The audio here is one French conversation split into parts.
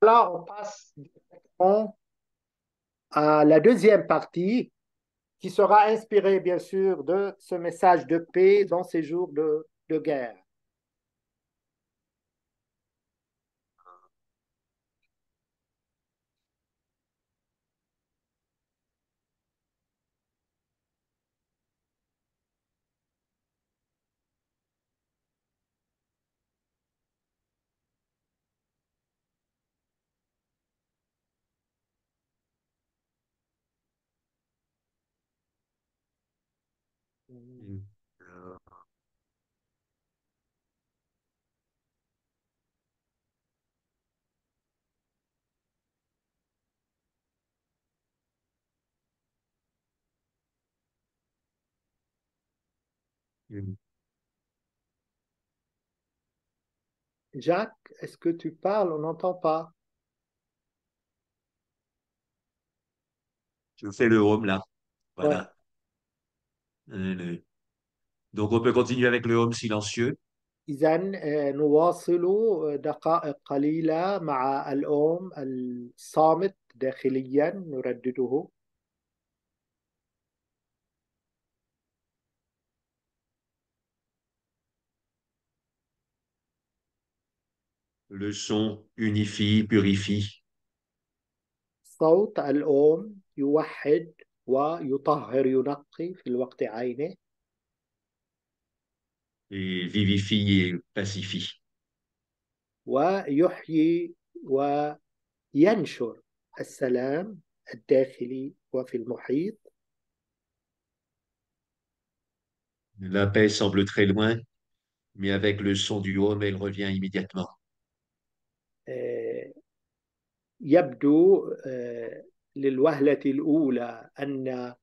Là, on passe directement à la deuxième partie qui sera inspirée, bien sûr, de ce message de paix dans ces jours de guerre. Mm. Euh, mm. Jacques, est-ce que tu parles? On n'entend pas. Je fais le home là. Ouais. Voilà. Donc on peut continuer avec le home silencieux. إذا نواصل دقائق قليلة مع الأم الصامت داخليا نردده. Le son unifie, purifie صوت الأم يوحد ويطهر ينقي في الوقت عينه et vivifie et pacifie. ويحيي وينشر السلام الداخلي وفي المحيط. La paix semble très loin, mais avec le son du home, elle revient immédiatement. آه، يبدو للوهلة الأولى أن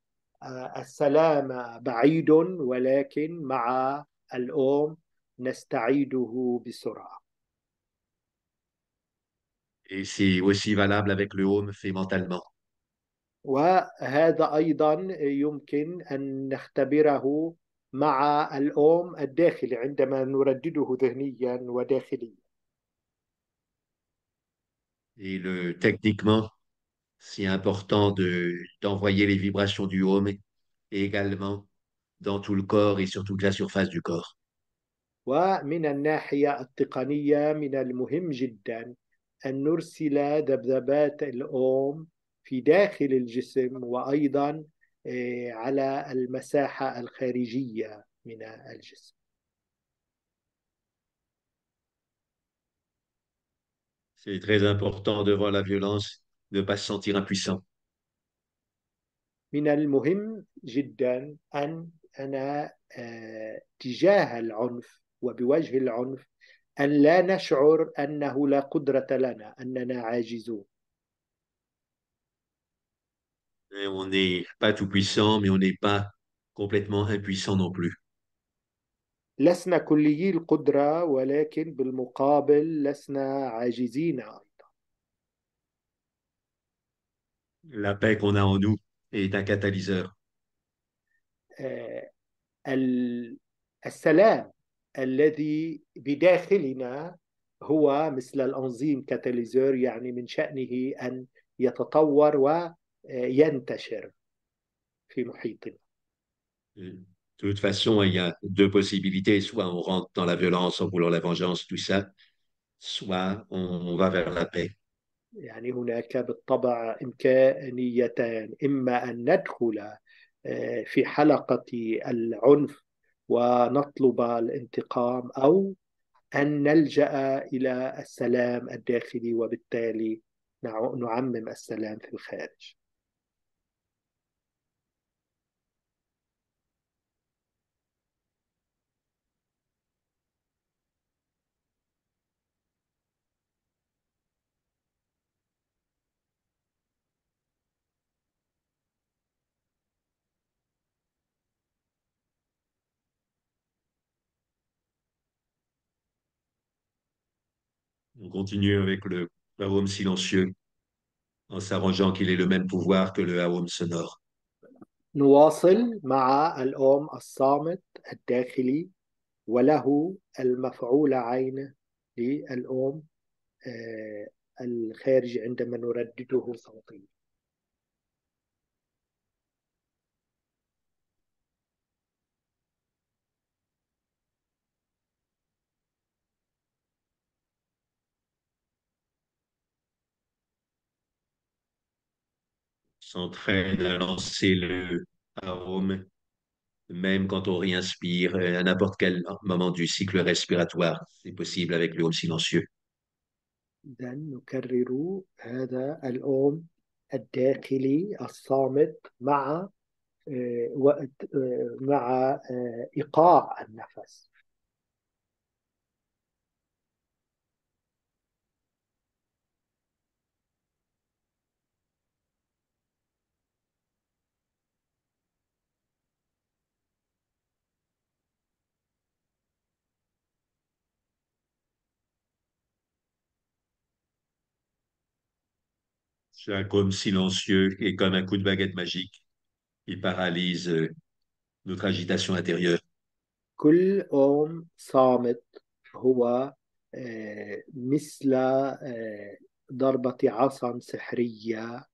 السلام بعيد، ولكن مع الأم نستعيده بسرعة. Et c'est aussi valable avec le home fait mentalement. وهذا أيضا يمكن أن نختبره مع الأم الداخلي عندما نردده ذهنيا وداخليا. Et techniquement, c'est important d'envoyer les vibrations du home et également dans tout le corps et sur toute la surface du corps. ومن الناحية التقنية من المهم جدا أن نرسل ذبذبات الأم في داخل الجسم، وأيضا على المساحة الخارجية من الجسم. C'est très important devant la violence de ne pas se sentir impuissant. من المهم جدا أن أنا تجاه العنف وبوجه العنف أن لا نشعر أنه لا قدرة لنا، أننا عاجزون. Et on n'est pas tout puissant, mais on n'est pas complètement impuissant non plus. لسنا كليي القدرة، ولكن بالمقابل لسنا عاجزين أيضا. La paix qu'on a en nous est un catalyseur. آه، السلام الذي بداخلنا هو مثل الأنظيم كاتاليزور، يعني من شأنه أن يتطور وينتشر في محيطنا. De toute façon, il y a deux possibilités. Soit on rentre dans la violence en voulant la vengeance, tout ça, soit on va vers la paix. يعني هناك بالطبع إمكانيتان: إما أن ندخل في حلقة العنف ونطلب الانتقام، أو أن نلجأ إلى السلام الداخلي وبالتالي نعمم السلام في الخارج. On continue avec le arôme silencieux en s'arrangeant qu'il ait le même pouvoir que le arôme sonore. نواصل مع الأوم الصامت الداخلي، وله المفعول عين للأوم الخارجي عندما نردده صوتيا. S'entraîne à lancer le arôme, même quand on réinspire, à n'importe quel moment du cycle respiratoire. C'est possible avec le home silencieux. إذا نكرر هذا الأوم الداخلي الصامت مع مع إيقاع النفس. Chaque home silencieux est comme un coup de baguette magique. Il paralyse notre agitation intérieure. كل أوم صامت هو مثل ضربة عصا سحرية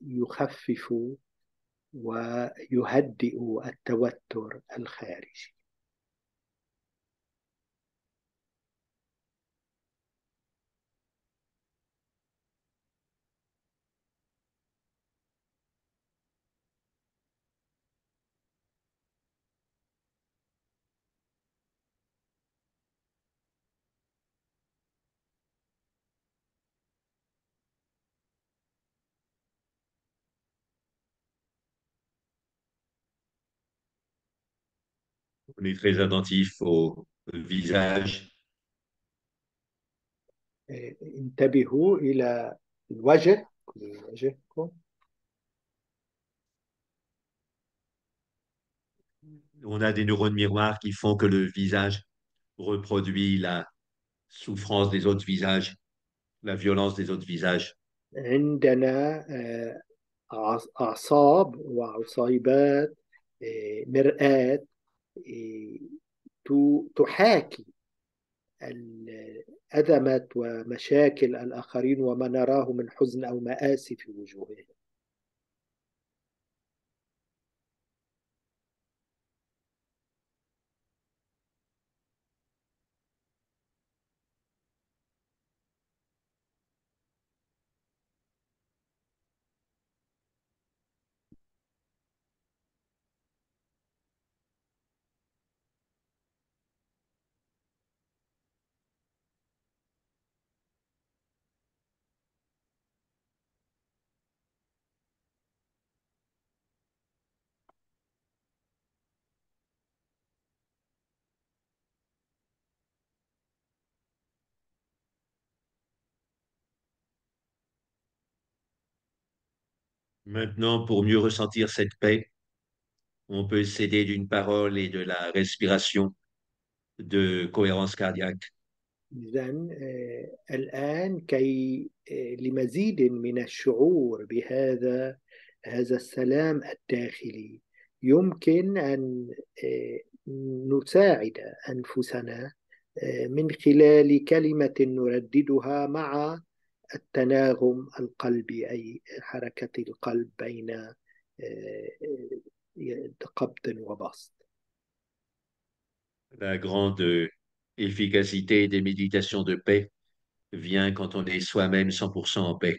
يخفف ويهدئ التوتر الخارجي. On est très attentif au visage. انتبهوا إلى الوجه. وجهكم. On a des neurones miroirs qui font que le visage reproduit la souffrance des autres visages, la violence des autres visages. عندنا أعصاب وعصيبات مرآة تحاكي الأزمات ومشاكل الآخرين وما نراه من حزن أو مآسي في وجوههم. Maintenant, pour mieux ressentir cette paix, on peut s'aider d'une parole et de la respiration, de cohérence cardiaque. إذا الآن كي لمزيد من الشعور هذا السلام الداخلي يمكن أن نساعد أنفسنا من خلال كلمة نرددها مع التناغم القلبي، أي حركة القلب بين قبض وبسط. La grande efficacité des méditations de paix vient quand on est soi-même 100% en paix.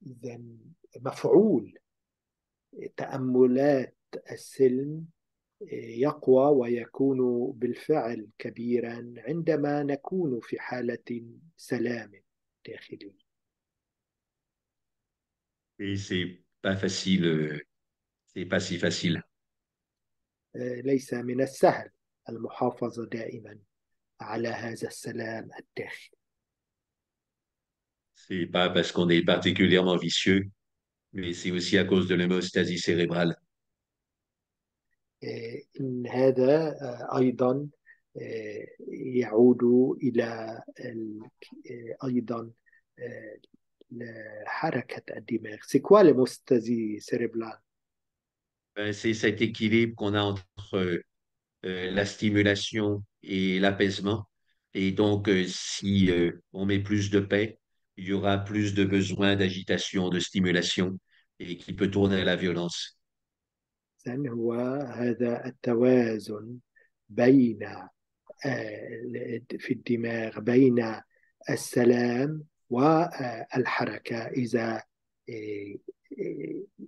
إذا مفعول تأملات السلم يقوى ويكون بالفعل كبيرا عندما نكون في حالة سلام داخلي. Et c'est pas si facile. ليس من السهل المحافظة دائما على هذا السلام الداخلي. C'est pas parce qu'on est particulièrement vicieux, mais c'est aussi à cause de l'hémostasie cérébrale. إن هذا أيضا يعود إلى أيضا حركة الدماغ. C'est quoi l'hémostasie cérébrale؟ Ben, c'est cet équilibre qu'on a entre la stimulation et l'apaisement. Et donc, si on met plus de paix, il y aura plus de besoin d'agitation, de stimulation, et qui peut tourner à la violence. إذن هو هذا التوازن بين في الدماغ بين السلام والحركة. إذا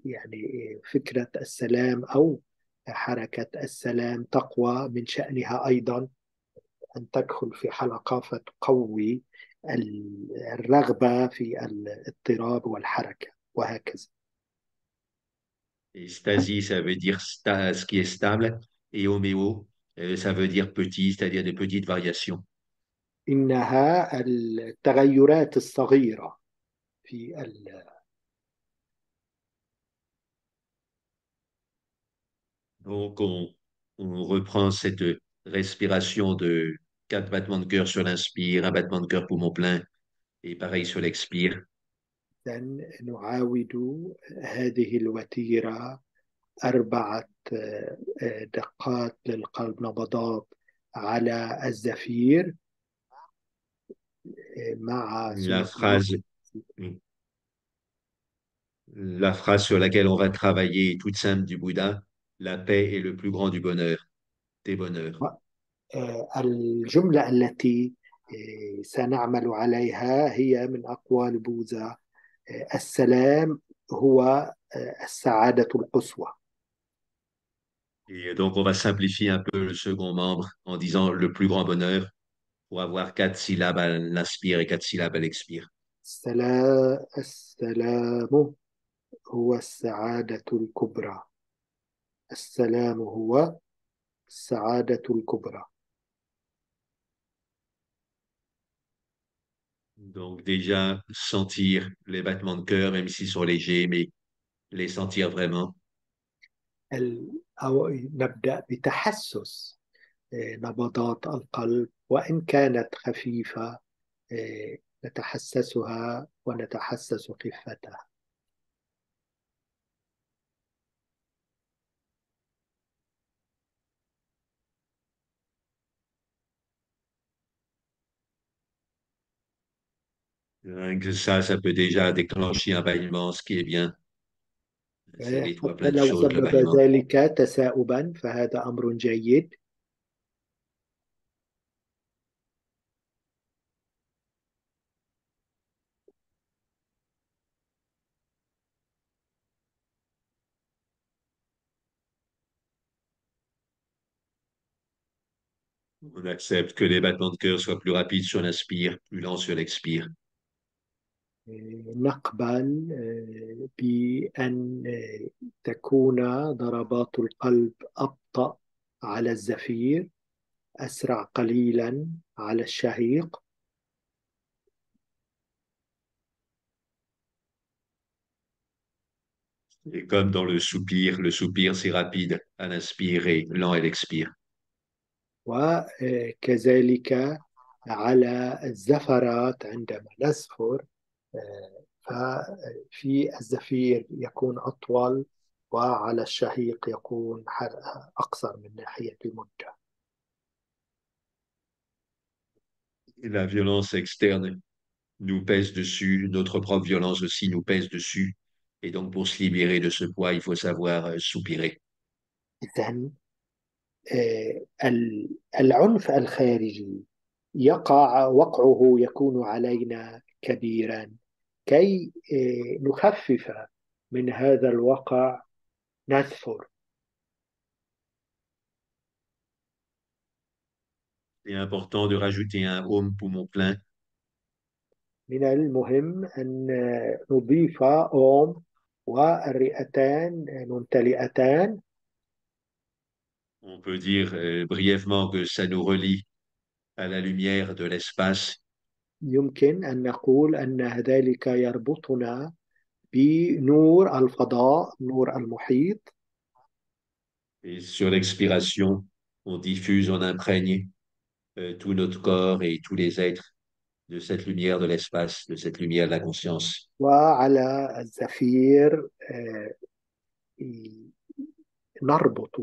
يعني فكرة السلام أو حركة السلام تقوى، من شأنها أيضا أن تدخل في حلقة فتقوي الرغبة في الاضطراب والحركة وهكذا. Et stasi, ça veut dire ce qui est stable, et homéo, ça veut dire petit, c'est-à-dire des petites variations. إنها التغيرات الصغيرة في Donc, on reprend cette respiration de 4 battements de cœur sur l'inspire, un battement de cœur poumon plein, et pareil sur l'expire. نعاود هذه الوتيرة 4 دقات للقلب نبضات على الزفير مع La سرعة. phrase, la phrase sur laquelle on va travailler est toute simple du Bouddha. La paix est le plus grand du bonheur, des bonheurs. الجملة التي سنعمل عليها هي من أقوال بوذا: السلام هو السعادة القصوى. Et donc, on va simplifier un peu le second membre en disant le plus grand bonheur pour avoir 4 syllabes à l'inspire et 4 syllabes à l'expire. السلام هو السعادة الكبرى. السلام هو السعادة الكبرى. Donc, déjà, sentir les battements de cœur, même s'ils sont légers, mais les sentir vraiment. أو نبدأ بتحسس نبضات القلب وإن كانت خفيفة، نتحسسها ونتحسس خفتها. Rien que ça peut déjà déclencher un bâillement, ce qui est bien. Ça nettoie حتى plein de لو choses, le سبب bâillement. ذلك تثاؤبا فهذا أمر جيد. On accepte que les battements de cœur soient plus rapides sur l'inspire, plus lents sur l'expire. نقبل بأن تكون ضربات القلب أبطأ على الزفير، أسرع قليلا على الشهيق. Et comme dans le soupir c'est rapide à l'inspire et lent à l'expire. وكذلك على الزفرات عندما نزفر، ففي الزفير يكون أطول وعلى الشهيق يكون أقصر من ناحية المدة. Et la violence externe nous pèse dessus, notre propre violence aussi nous pèse dessus. Et donc, pour se libérer de ce poids, il faut savoir soupirer. إذن العنف الخارجي يقع وقعه يكون علينا كبيرا. كي نخفف من هذا الوقع نثفر. C'est important de rajouter un home poumon plein. من المهم أن نضيف أوم والرئتان ممتلئتان. On peut dire brièvement que ça nous relie à la lumière de l'espace. يمكن أن نقول أن ذلك يربطنا بنور الفضاء، نور المحيط. Et sur l'expiration, on diffuse, on imprègne tout notre corps et tous les êtres de cette lumière de l'espace, de cette lumière de la conscience. وعلى الزفير نربط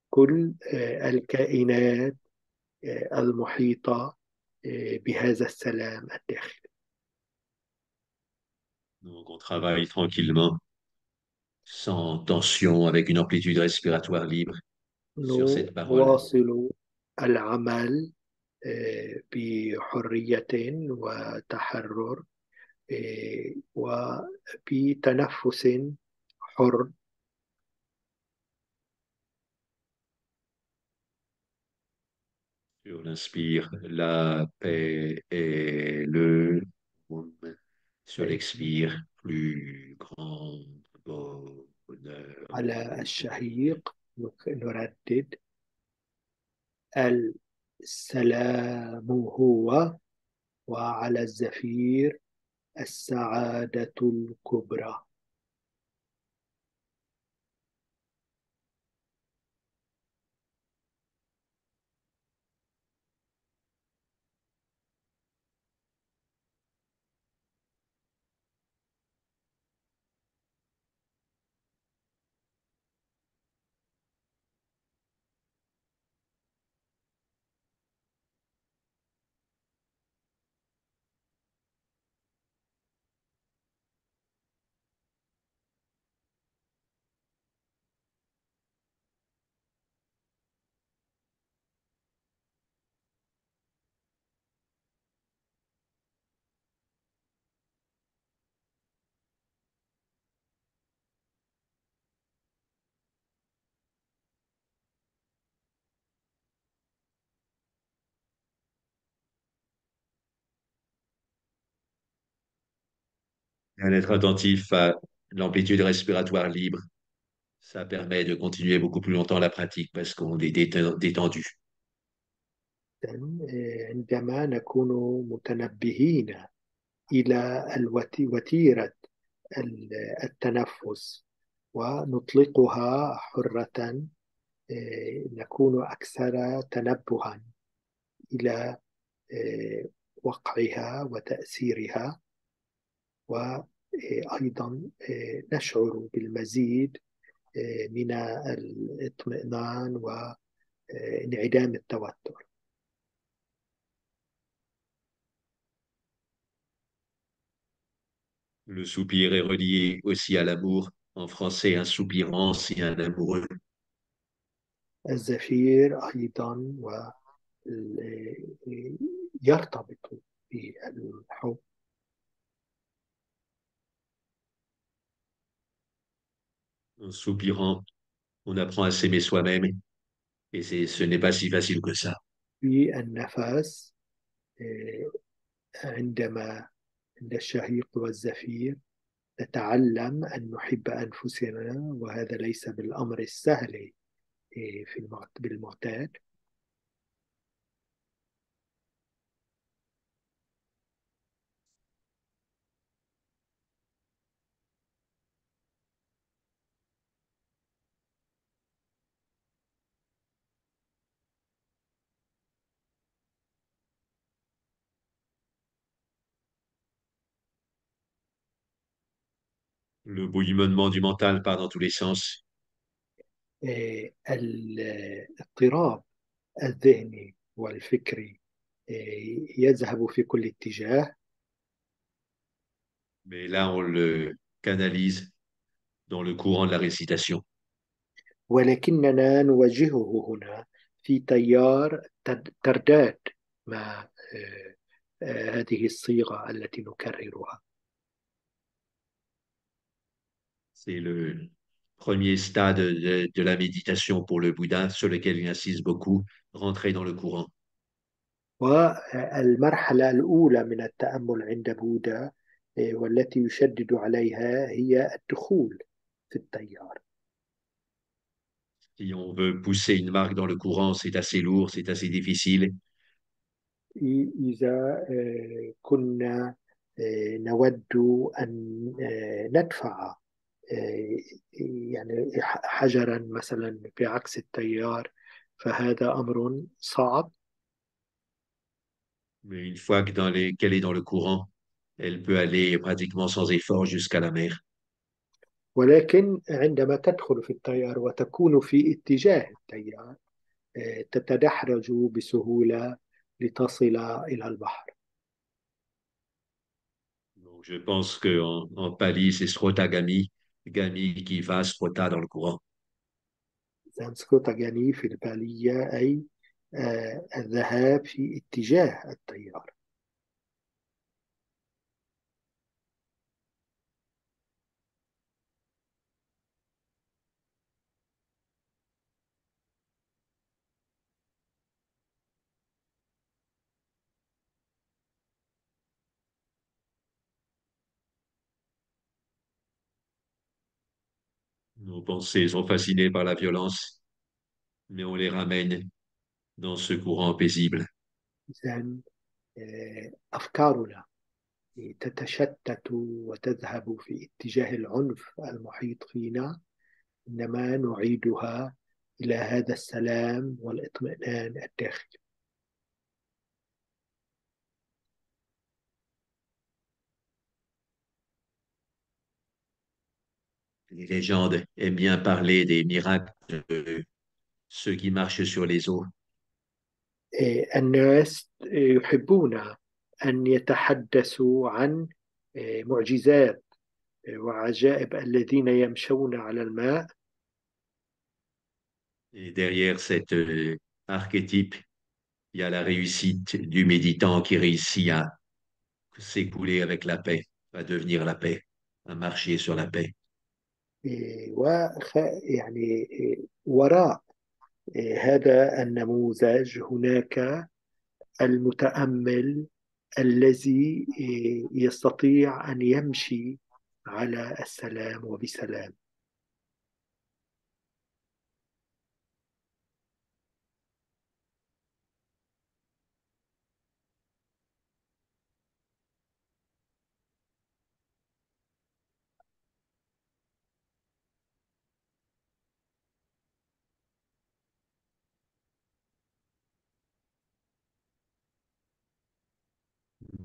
كل الكائنات المحيطة بهذا السلام الداخلي. Donc, on travaille tranquillement, sans tension, avec une amplitude respiratoire libre sur cette parole. نواصل العمل بحرية وتحرر، وبتنفس حر. Sur l'inspire, la paix et le sur l'expire, plus grand bonheur على et paix. الشهيق نردد السلام هو، وعلى الزفير السعادة الكبرى. Être attentif à l'amplitude respiratoire libre, ça permet de continuer beaucoup plus longtemps la pratique parce qu'on est détendu. عندما نكون متنبهين إلى وتيرة التنفس ونطلقها حرة، نكون أكثر تنبها إلى وقعها وتأثيرها، وأيضا نشعر بالمزيد من الاطمئنان وانعدام التوتر. Le soupir est relié aussi à l'amour. En français, un soupirant, c'est un amoureux. الزفير أيضا يرتبط بالحب. En soupirant, on apprend à s'aimer soi-même et ce n'est pas si facile que ça. في النفس، آه، عندما عند الشهيق والزفير نتعلم أن نحب أنفسنا، وهذا ليس بالأمر السهل بالمعتاد. Le bouillonnement du mental part dans tous les sens. الاضطراب الذهني والفكري يذهب في كل اتجاه، Mais là, on le canalise dans le courant de la récitation. ولكننا نوجهه هنا في تيار ترداد مع هذه الصيغة التي نكررها. C'est le premier stade de la méditation pour le Bouddha, sur lequel il insiste beaucoup, rentrer dans le courant. والمرحلة الأولى من التأمل عند بوذا والتي يشدد عليها هي الدخول في التيار. Si on veut pousser une marque dans le courant, c'est assez lourd, c'est assez difficile. إذا كنا نود أن ندفع يعني حجرا مثلا في عكس التيار، فهذا أمر صعب. Mais une fois qu'elle est dans le courant, elle peut aller pratiquement sans effort jusqu'à la mer. ولكن عندما تدخل في التيار وتكون في اتجاه التيار تتدحرج بسهولة لتصل إلى البحر. Donc, je pense qu'en Pali, c'est Srotagami, Gami qui va, Srota dans le courant. سانسكوتاغاني في البالية أي الذهاب في اتجاه التيار. Nos pensées sont fascinées par la violence, mais on les ramène dans ce courant paisible. إذن أفكارنا تتشتت وتذهب في اتجاه العنف المحيط فينا، إنما نعيدها إلى هذا السلام والاطمئنان الداخلي. Les légendes aiment bien parler des miracles de ceux qui marchent sur les eaux. الناس يحبون أن يتحدثوا عن معجزات وعجائب الذين يمشون على الماء. Et derrière cet archétype, il y a la réussite du méditant qui réussit à s'écouler avec la paix, à devenir la paix, à marcher sur la paix. يعني وراء هذا النموذج هناك المتأمل الذي يستطيع أن يمشي على السلام وبسلام.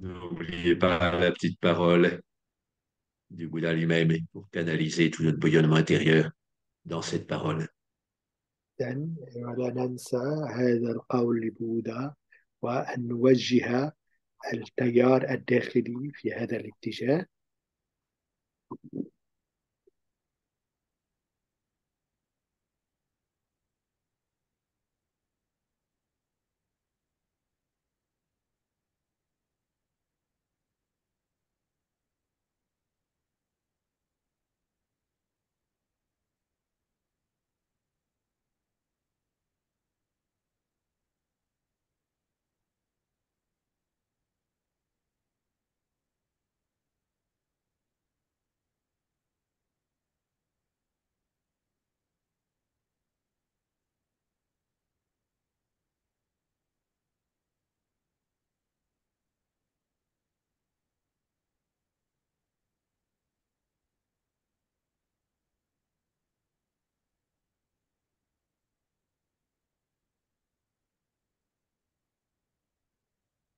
N'oubliez pas la petite parole du Bouddha lui-même pour canaliser tout notre bouillonnement intérieur dans cette parole. إذن ولا ننسى هذا القول لبوذا، وأن نوجه التيار الداخلي في هذا الاتجاه.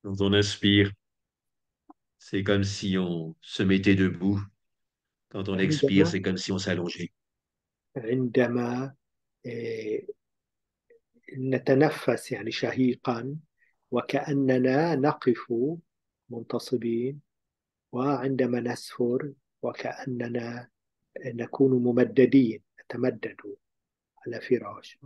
Quand on inspire, c'est comme si on se mettait debout. Quand on expire, عندما c'est comme si on s'allongeait. عندما آه، نتنفس يعني شهيقا وكأننا نقف منتصبين، وعندما نسفر وكأننا نكون ممددين، نتمدد على فراش.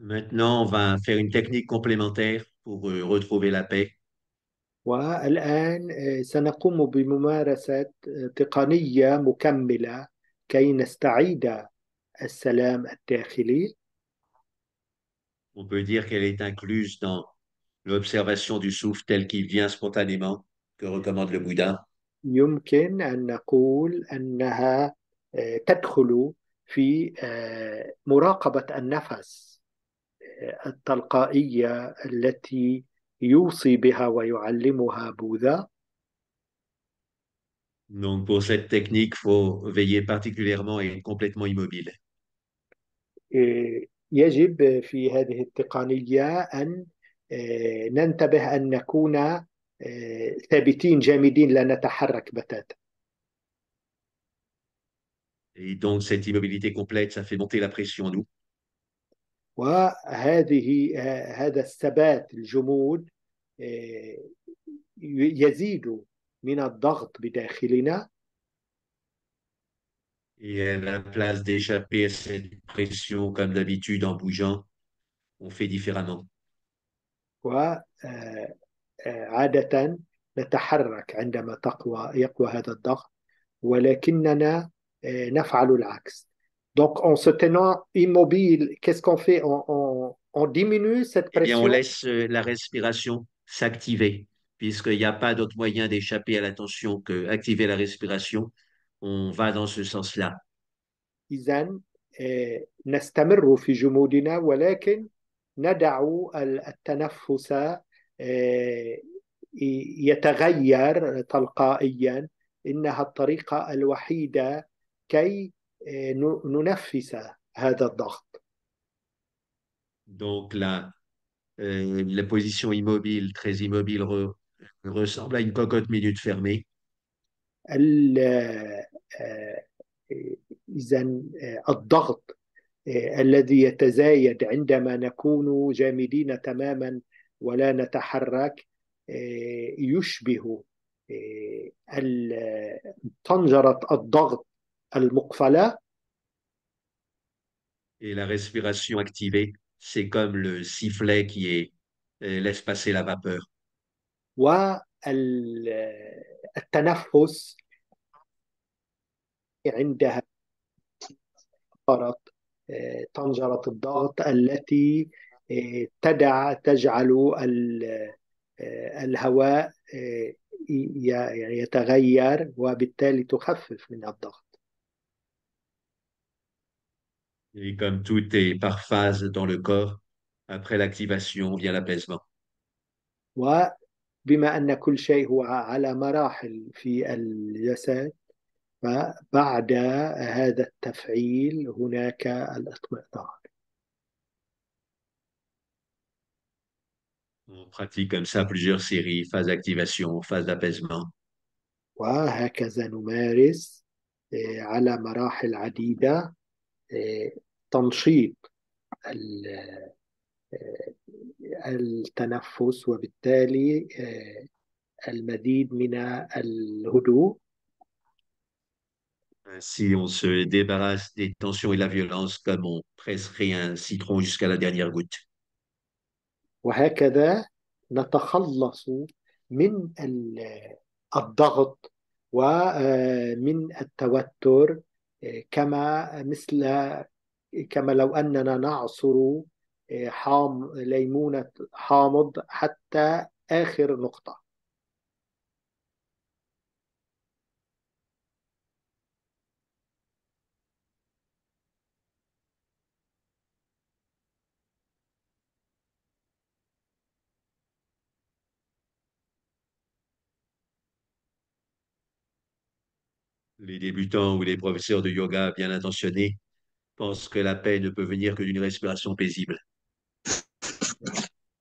Maintenant, on va faire une technique complémentaire pour retrouver la paix. والآن سنقوم بممارسة تقنية مكملة كي نستعيد السلام الداخلي. On peut dire qu'elle est incluse dans l'observation du souffle tel qu'il vient spontanément, que recommande le Bouddha. يمكن أن نقول أنها تدخل في مراقبة النفس التلقائية التي يوصي بها ويعلمها بوذا. Donc pour cette technique, il faut veiller particulièrement à être complètement immobile. يجب في هذه التقنية أن ننتبه أن نكون ثابتين جامدين لا نتحرك بتاتا. Et donc cette immobilité complète, ça fait monter la pression en nous. وهذه هذا الثبات الجمود آه، يزيد من الضغط بداخلنا. Et à la place d'échapper à cette pression comme d'habitude en bougeant, on fait différemment. وعادة نتحرك عندما يقوى هذا الضغط ولكننا نفعل العكس. Donc, en se tenant immobile, qu'est-ce qu'on fait? On diminue cette Eh bien, on pression. laisse la respiration s'activer, puisqu'il n'y a pas d'autre moyen d'échapper à la tension que activer la respiration. On va dans ce sens-là. إذا نستمر في جمودنا ولكن ندع التنفس يتغير تلقائيا. إنها الطريقة الوحيدة كي ننفس هذا الضغط. Donc, la position immobile, très immobile, ressemble à une cocotte minute fermée. ال- إذا الضغط الذي يتزايد عندما نكون جامدين تماما ولا نتحرك يشبه طنجرة الضغط المقفلة. Et la respiration activée, c'est comme le sifflet laisse passer la vapeur. والتنفس عندها طنجرة طنجرة الضغط التي تجعل الهواء يعني يتغير وبالتالي تخفف من الضغط. Et comme tout est par phase dans le corps, après l'activation vient l'apaisement. وبما أن كل شيء هو على مراحل في الجسد فبعد هذا التفعيل هناك الاطمئنان. On pratique comme ça plusieurs séries, phase d'activation, phase d'apaisement. وهكذا نمارس على مراحل عديدة تنشيط التنفس وبالتالي المزيد من الهدوء. Ainsi, on se débarrasse des tensions et de la violence comme on presserait un citron jusqu'à la dernière goutte. وهكذا نتخلص من الضغط ومن التوتر كما لو أننا نعصر ليمونة حامض حتى آخر نقطة. Les débutants ou les professeurs de yoga bien intentionnés pensent que la paix ne peut venir que d'une respiration paisible.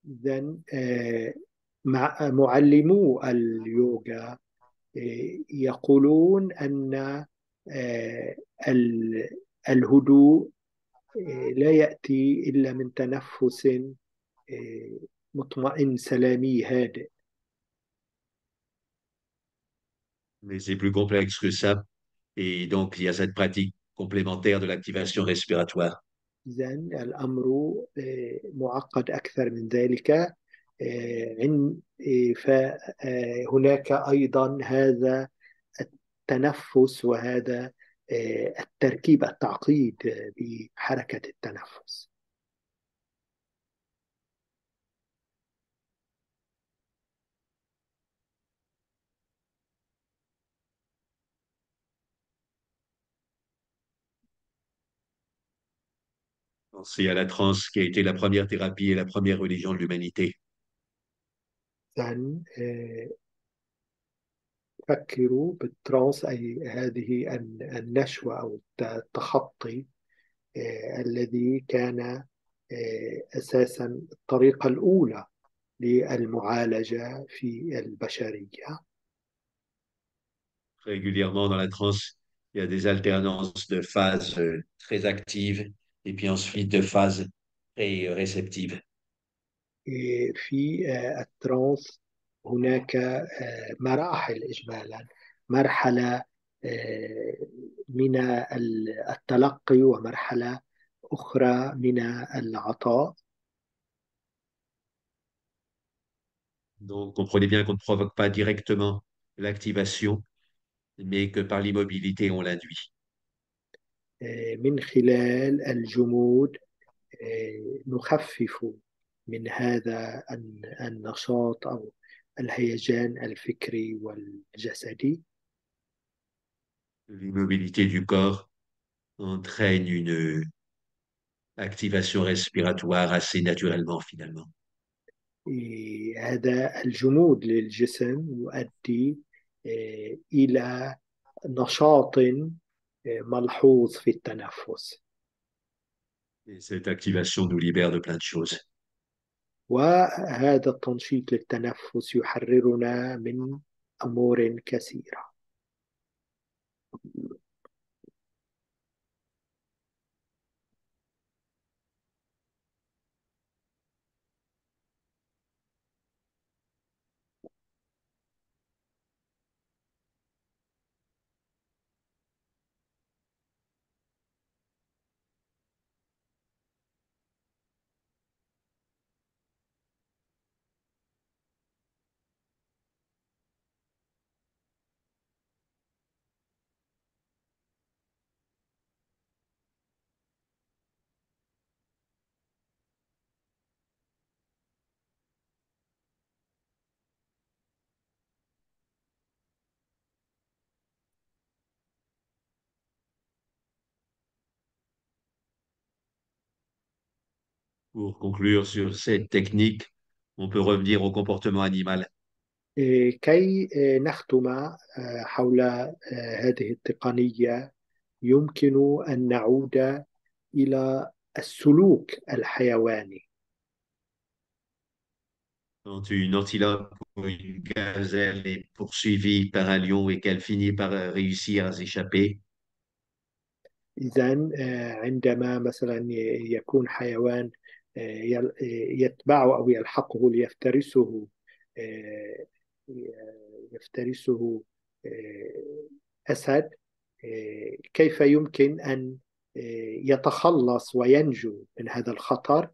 إذن معلمو اليوغا يقولون أن الهدوء لا يأتي إلا من تنفس مطمئن سلامي هادئ. Mais c'est plus complexe que ça. Et donc, il y a cette pratique complémentaire de l'activation respiratoire. إذن الأمر معقد أكثر من ذلك. فهناك أيضا هذا التنفس وهذا التركيب التعقيد بحركة التنفس. Pensez à la transe qui a été la première thérapie et la première religion de l'humanité. إذن فكروا بالترانس، أي هذه النشوة أو التخطي الذي كان أساسا الطريقة الأولى للمعالجة في البشرية. Régulièrement dans la transe, il y a des alternances de phases très actives et puis ensuite de phases très réceptives. في الترانس هناك مراحل إجمالا، مرحلة من التلقي ومرحلة أخرى من العطاء. Donc, comprenez bien qu'on ne provoque pas directement l'activation, mais que par l'immobilité, on l'induit. من خلال الجمود نخفف من هذا النشاط أو الهيجان الفكري والجسدي. L'immobilité du corps entraîne une activation respiratoire assez naturellement, finalement. هذا الجمود للجسم يؤدي إلى نشاط ملحوظ في التنفس. Et cette activation nous libère de plein de choses. وهذا التنشيط للتنفس يحررنا من أمور كثيرة. Pour conclure sur cette technique, on peut revenir au comportement animal. كي نختم حول هذه التقنية، يمكن أن نعود إلى السلوك الحيواني. Quand une antilope ou une gazelle est poursuivie par un lion et qu'elle finit par réussir à s'échapper, إذا عندما مثلا يكون حيوان يتبعه أو يلحقه ليفترسه، آه، يفترسه أسد، كيف يمكن أن يتخلص وينجو من هذا الخطر؟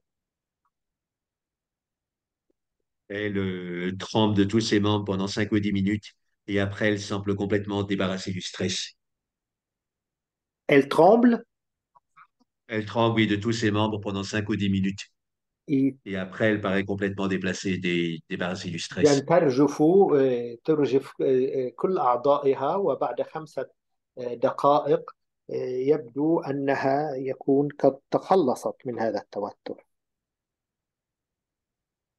elle trempe de tous ses membres pendant 5 ou 10 minutes et après, elle semble complètement débarrassée du stress. Elle tremble. Elle tremble, oui, de tous ses membres pendant 5 ou 10 minutes إذا et après, elle paraît complètement déplacée, débarrassée du stress. ترجف، ترجف كل أعضائها، وبعد 5 دقائق يبدو أنها يكون قد تخلصت من هذا التوتر.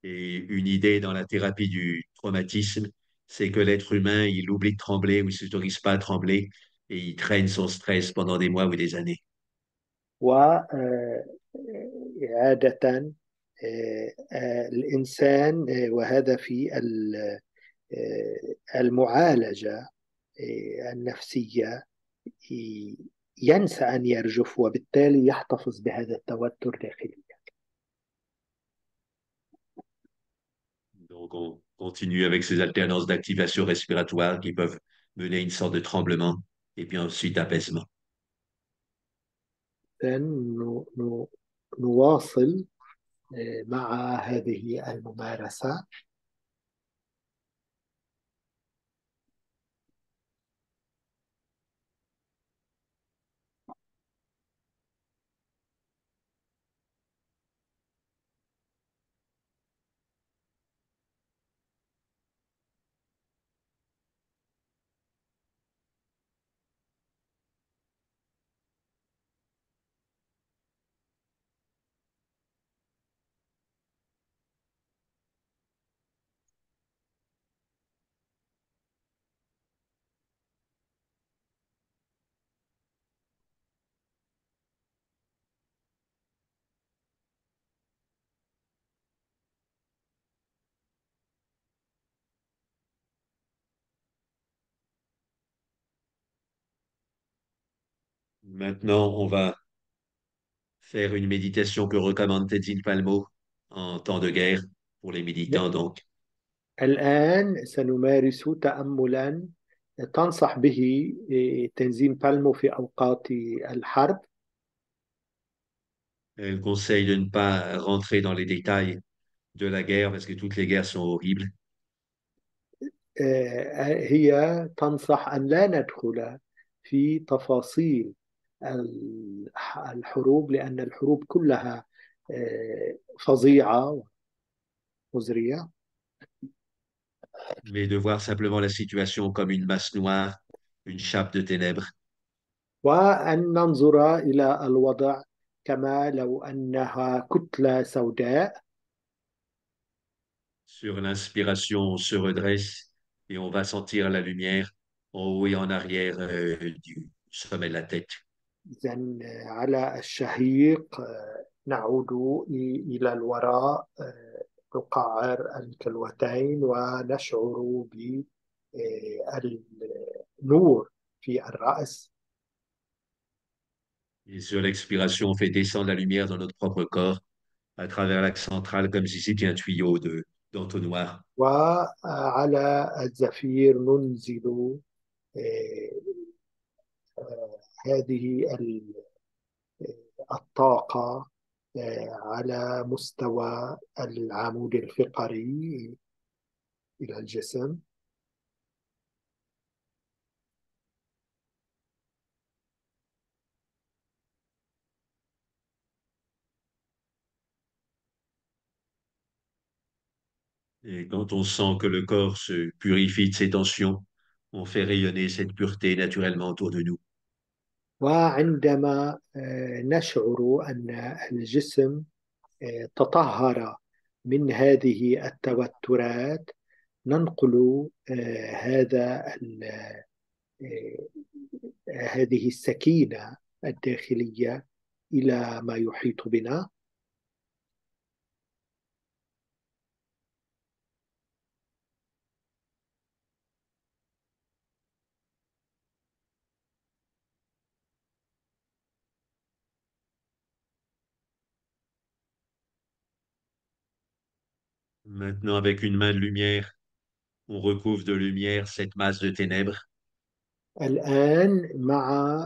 Et une idée dans la thérapie du traumatisme, c'est que l'être humain, il oublie de trembler ou il ne s'autorise pas à trembler et il traîne son stress pendant des mois ou des années. وعادة الإنسان وهذا في المعالجة النفسية ينسى أن يرجف، وبالتالي يحتفظ بهذا التوتر داخليا. Donc, on continue avec ces alternances d'activation respiratoire qui peuvent mener à une sorte de tremblement et puis ensuite apaisement. إذن نواصل مع هذه الممارسة. Maintenant, on va faire une méditation que recommande Tenzin Palmo en temps de guerre pour les militants, donc. الآن سنمارس تأملا تنصح به تنظيم بالمو في أوقات الحرب. Elle conseille de ne pas rentrer dans les détails de la guerre parce que toutes les guerres sont horribles, هي تنصح أن لا ندخل في تفاصيل الحروب لأن الحروب كلها فظيعة ومزرية. mais de voir simplement la situation comme une masse noire, une chape de ténèbres وأن ننظر إلى الوضع كما لو أنها كتلة سوداء. sur l'inspiration, on se redresse et on va sentir la lumière en haut et en arrière du sommet de la tête. إذا على الشهيق نعود إلى الوراء، نقعر الكلوتين ونشعر بالنور في الرأس. Et sur l'expiration, on fait descendre la lumière dans notre propre corps à travers l'axe central comme si c'était un tuyau d'entonnoir. وعلى الزفير ننزل هذه الطاقة على مستوى العمود الفقري إلى الجسم. Et quand on sent que le corps se purifie de ses tensions, on fait rayonner cette pureté naturellement autour de nous. وعندما نشعر أن الجسم تطهر من هذه التوترات، ننقل آه، هذه السكينة الداخلية إلى ما يحيط بنا. Maintenant, avec une main de lumière, on recouvre de lumière cette masse de ténèbres الآن مع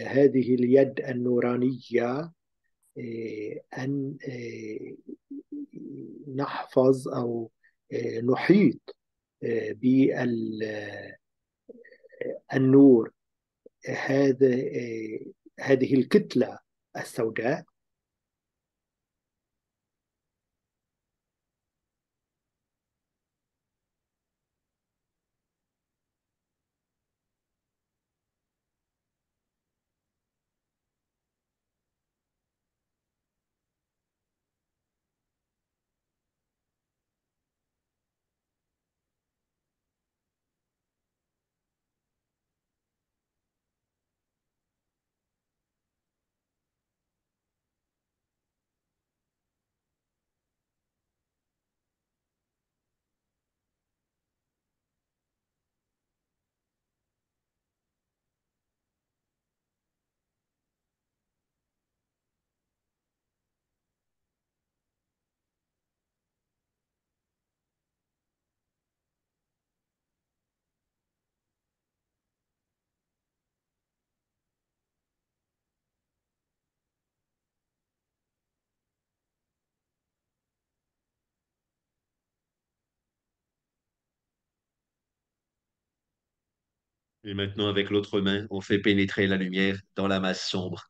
هذه اليد النورانية أن نحفظ أو نحيط بالنور هذا هذه الكتلة السوداء. et maintenant, avec l'autre main, on fait pénétrer la lumière dans la masse sombre.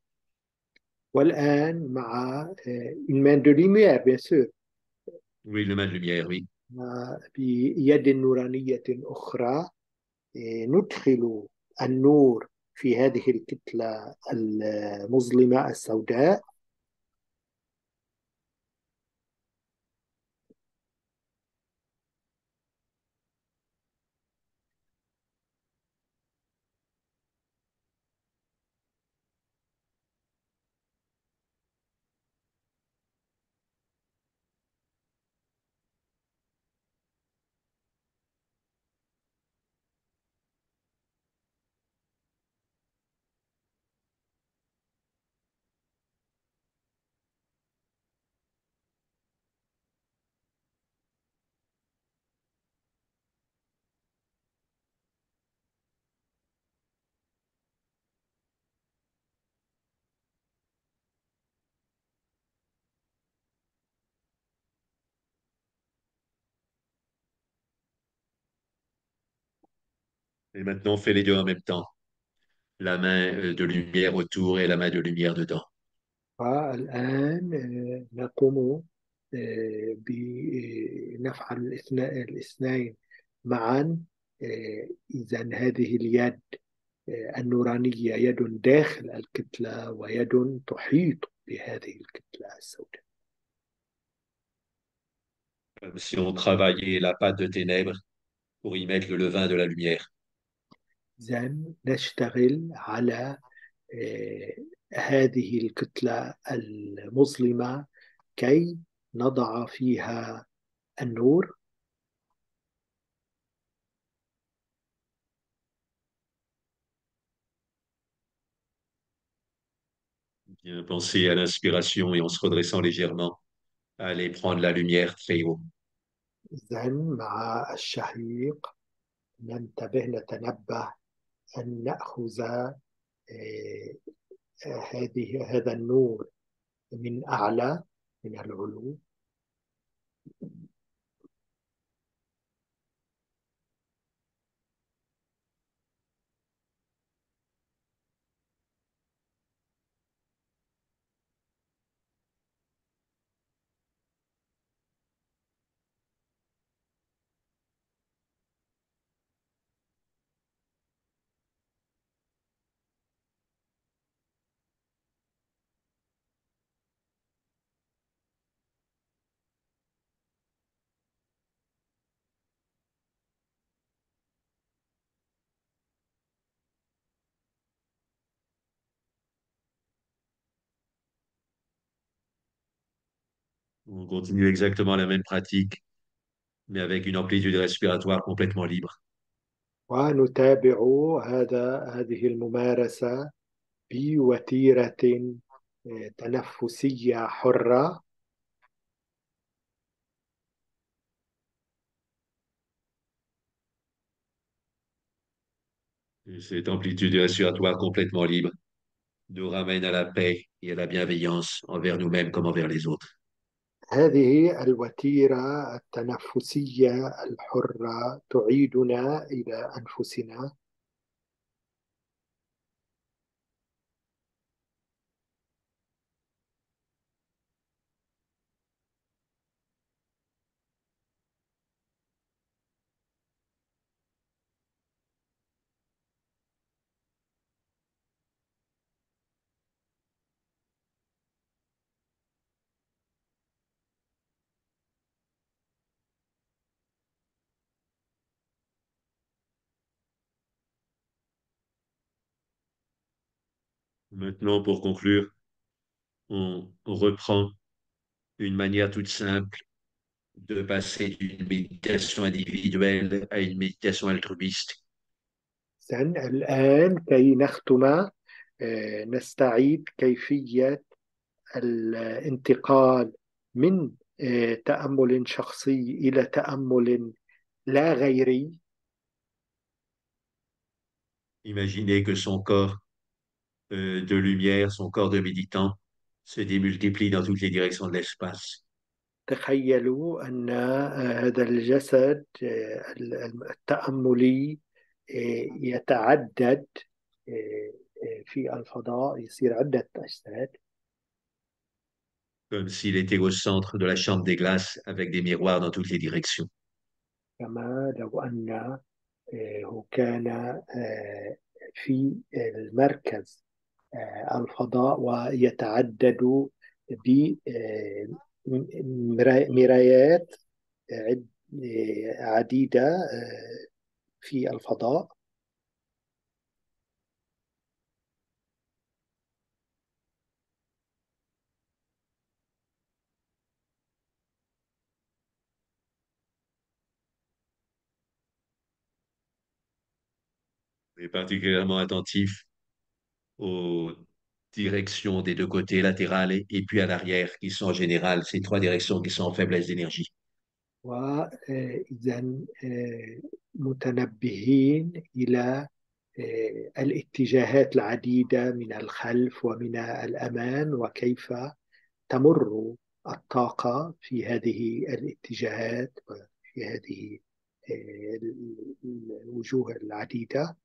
والآن مع une main de lumière bien sûr، Oui, le main de lumière, oui. بيد نورانية أخرى ندخل النور في هذه الكتلة المظلمة السوداء. Et maintenant, on fait les deux en même temps. La main de lumière autour et la main de lumière dedans. والآن نقوم بنفعل الاثنين معا. إذا هذه اليد النورانية يد داخل الكتلة ويد تحيط بهذه الكتلة السوداء. Comme si on travaillait la pâte de ténèbres pour y mettre le levain de la lumière. إذا نشتغل على آه، هذه الكتلة المظلمة كي نضع فيها النور. Bien penser à l'inspiration et en se redressant légèrement, à aller prendre la lumière très haut. إذا مع الشهيق نتنبه أن نأخذ هذا النور من أعلى، من العلو. On continue exactement la même pratique, mais avec une amplitude respiratoire complètement libre. ونتابع هذه الممارسة بوتيرة تنفسية حرة. Et cette amplitude respiratoire complètement libre nous ramène à la paix et à la bienveillance envers nous-mêmes comme envers les autres. هذه الوتيرة التنفسية الحرة تعيدنا إلى أنفسنا. Maintenant, pour conclure, on reprend une manière toute simple de passer d'une méditation individuelle à une méditation altruiste. إذن الآن كي نختم نستعيد كيفية الانتقال من تأمل شخصي إلى تأمل لا غيري. Imaginez que son corps de lumière, son corps de méditant, se démultiplie dans toutes les directions de l'espace. تخيلوا أن هذا الجسد التأملي يتعدد في الفضاء، يصير عدة أجساد. Comme s'il était au centre de la chambre des glaces avec des miroirs dans toutes les directions. كما لو أنه كان في المركز الفضاء ويتعدد بمرايات عديدة في الفضاء. Et particulièrement attentif aux directions des deux côtés, latérales et puis à l'arrière, qui sont en général ces trois directions qui sont en faiblesse d'énergie. وإذا متنبهين إلى الاتجاهات العديدة من الخلف ومن الأمام، وكيف تمر الطاقة في هذه الاتجاهات وفي هذه الوجوه العديدة.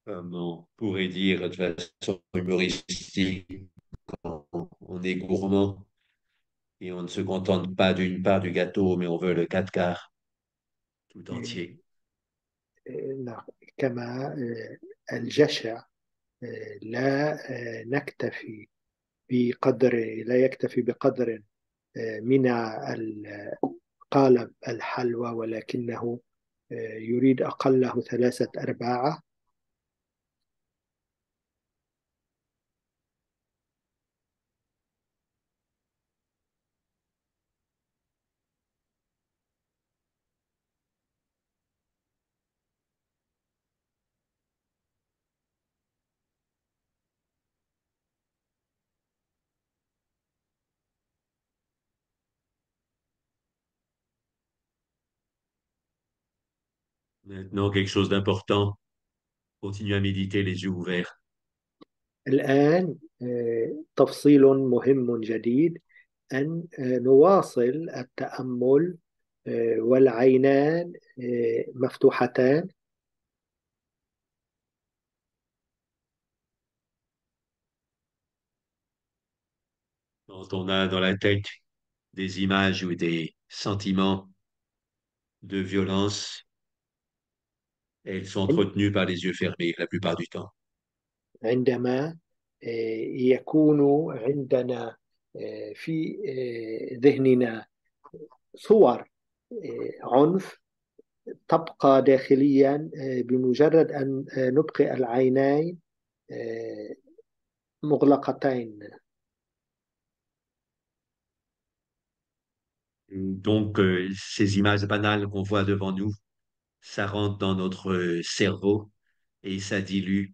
Comme on pourrait dire de façon humoristique, on est gourmand et on ne se contente pas d'une part du gâteau, mais on veut le quatre quarts tout entier. نعم، كما الجشع لا نكتفي بقدر لا يكتفي بقدر من قالب الحلوى، ولكنه يريد أقله 3/4. Maintenant, quelque chose d'important, continue à méditer les yeux ouverts. الآن تفصيل مهم جديد، أن نواصل التأمل والعينان مفتوحتان. Quand on a dans la tête des images ou des sentiments de violence, elles sont entretenues par les yeux fermés la plupart du temps. عندما يكون عندنا في ذهننا صور عنف، تبقى داخليا بمجرد أن نبقي العينين مغلقتين. Donc, ces images banales qu'on voit devant nous, ça rentre dans notre cerveau et ça dilue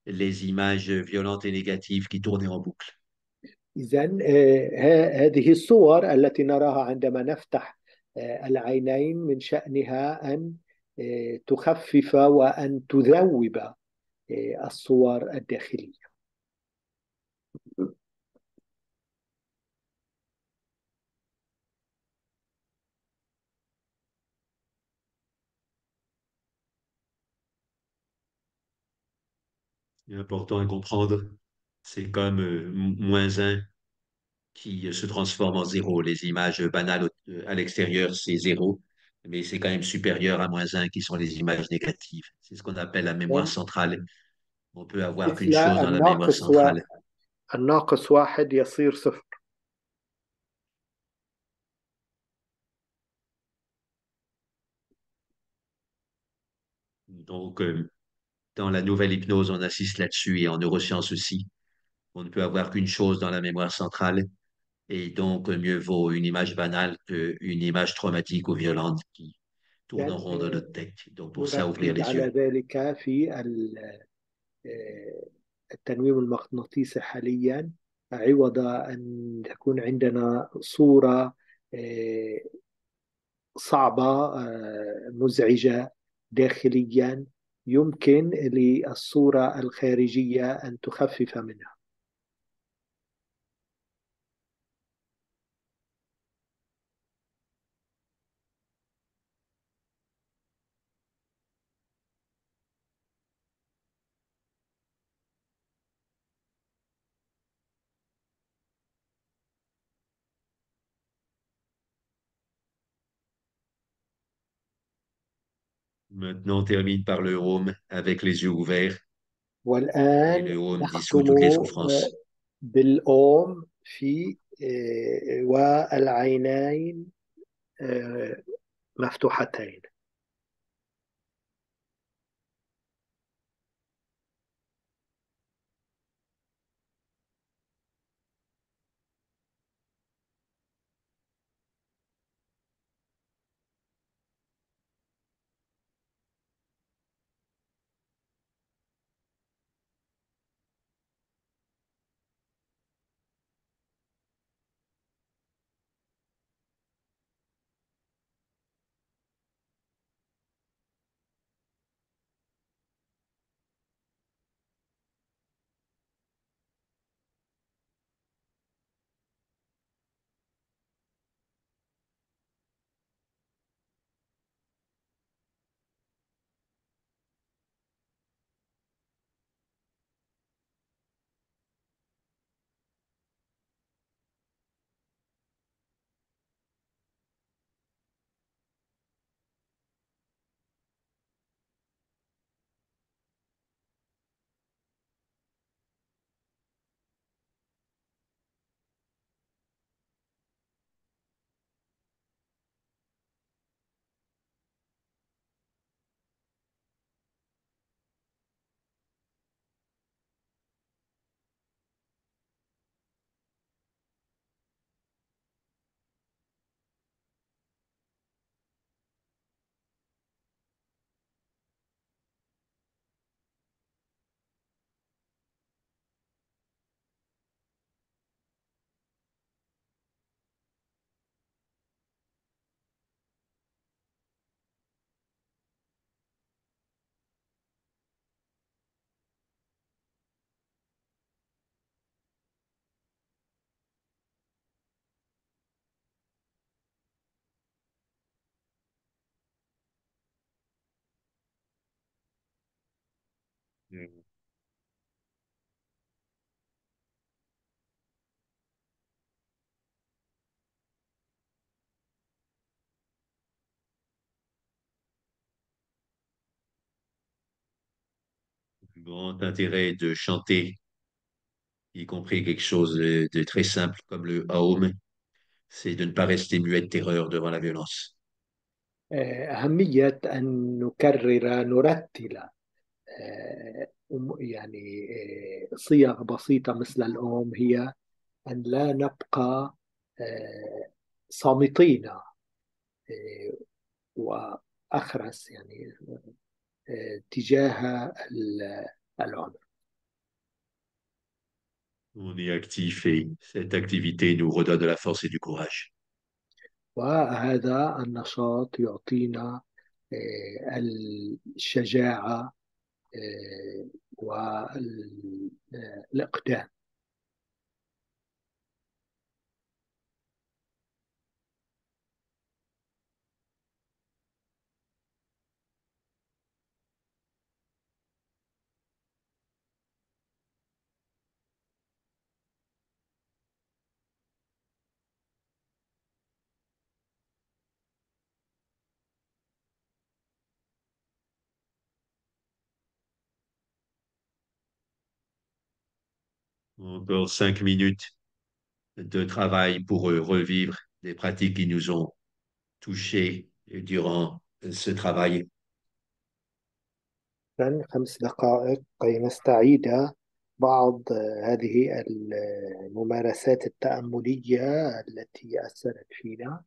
les images violentes et négatives qui tournaient en boucle. إذا هذه الصور التي نراها عندما نفتح العينين من شأنها أن تخفف وأن تذوب الصور الداخلية. C'est important à comprendre. C'est comme moins un qui se transforme en zéro. Les images banales à l'extérieur, c'est zéro, mais c'est quand même supérieur à moins un qui sont les images négatives. C'est ce qu'on appelle la mémoire centrale. On peut avoir qu'une مثل chose dans la mémoire centrale. الناقص واحد يصير صفر. Donc, dans la nouvelle hypnose, on assiste là-dessus et en neurosciences aussi. On ne peut avoir qu'une chose dans la mémoire centrale. Et donc, mieux vaut une image banale qu'une image traumatique ou violente qui tourne إذن en rond dans notre tête. Donc, pour ça, ouvrir نركز les على yeux. ذلك في التنويم المغناطيسي حاليا، عوض أن تكون عندنا صورة آه، صعبة مزعجة داخليا، يمكن للصورة الخارجية أن تخفف منها. Maintenant, on termine par le home avec les yeux ouverts. Et والآن le home dissout نختم toutes les souffrances. بالأوم في والعينين آه، مفتوحتين. Grand intérêt de chanter, y compris quelque chose de très simple comme le Aum, c'est de ne pas rester muet de terreur devant la violence. أهمية أن نكرر نرتل يعني صيغ بسيطة مثل الأم هي أن لا نبقى صامتين وأخرس يعني تجاه العنف. On est actif et cette activité nous redonne de la force et du courage. وهذا النشاط يعطينا الشجاعة والإقدام. Encore 5 minutes de travail pour revivre des pratiques qui nous ont touchés durant ce travail. 5 دقائق كي نستعيد بعض هذه الممارسات التأملية التي أثرت فينا.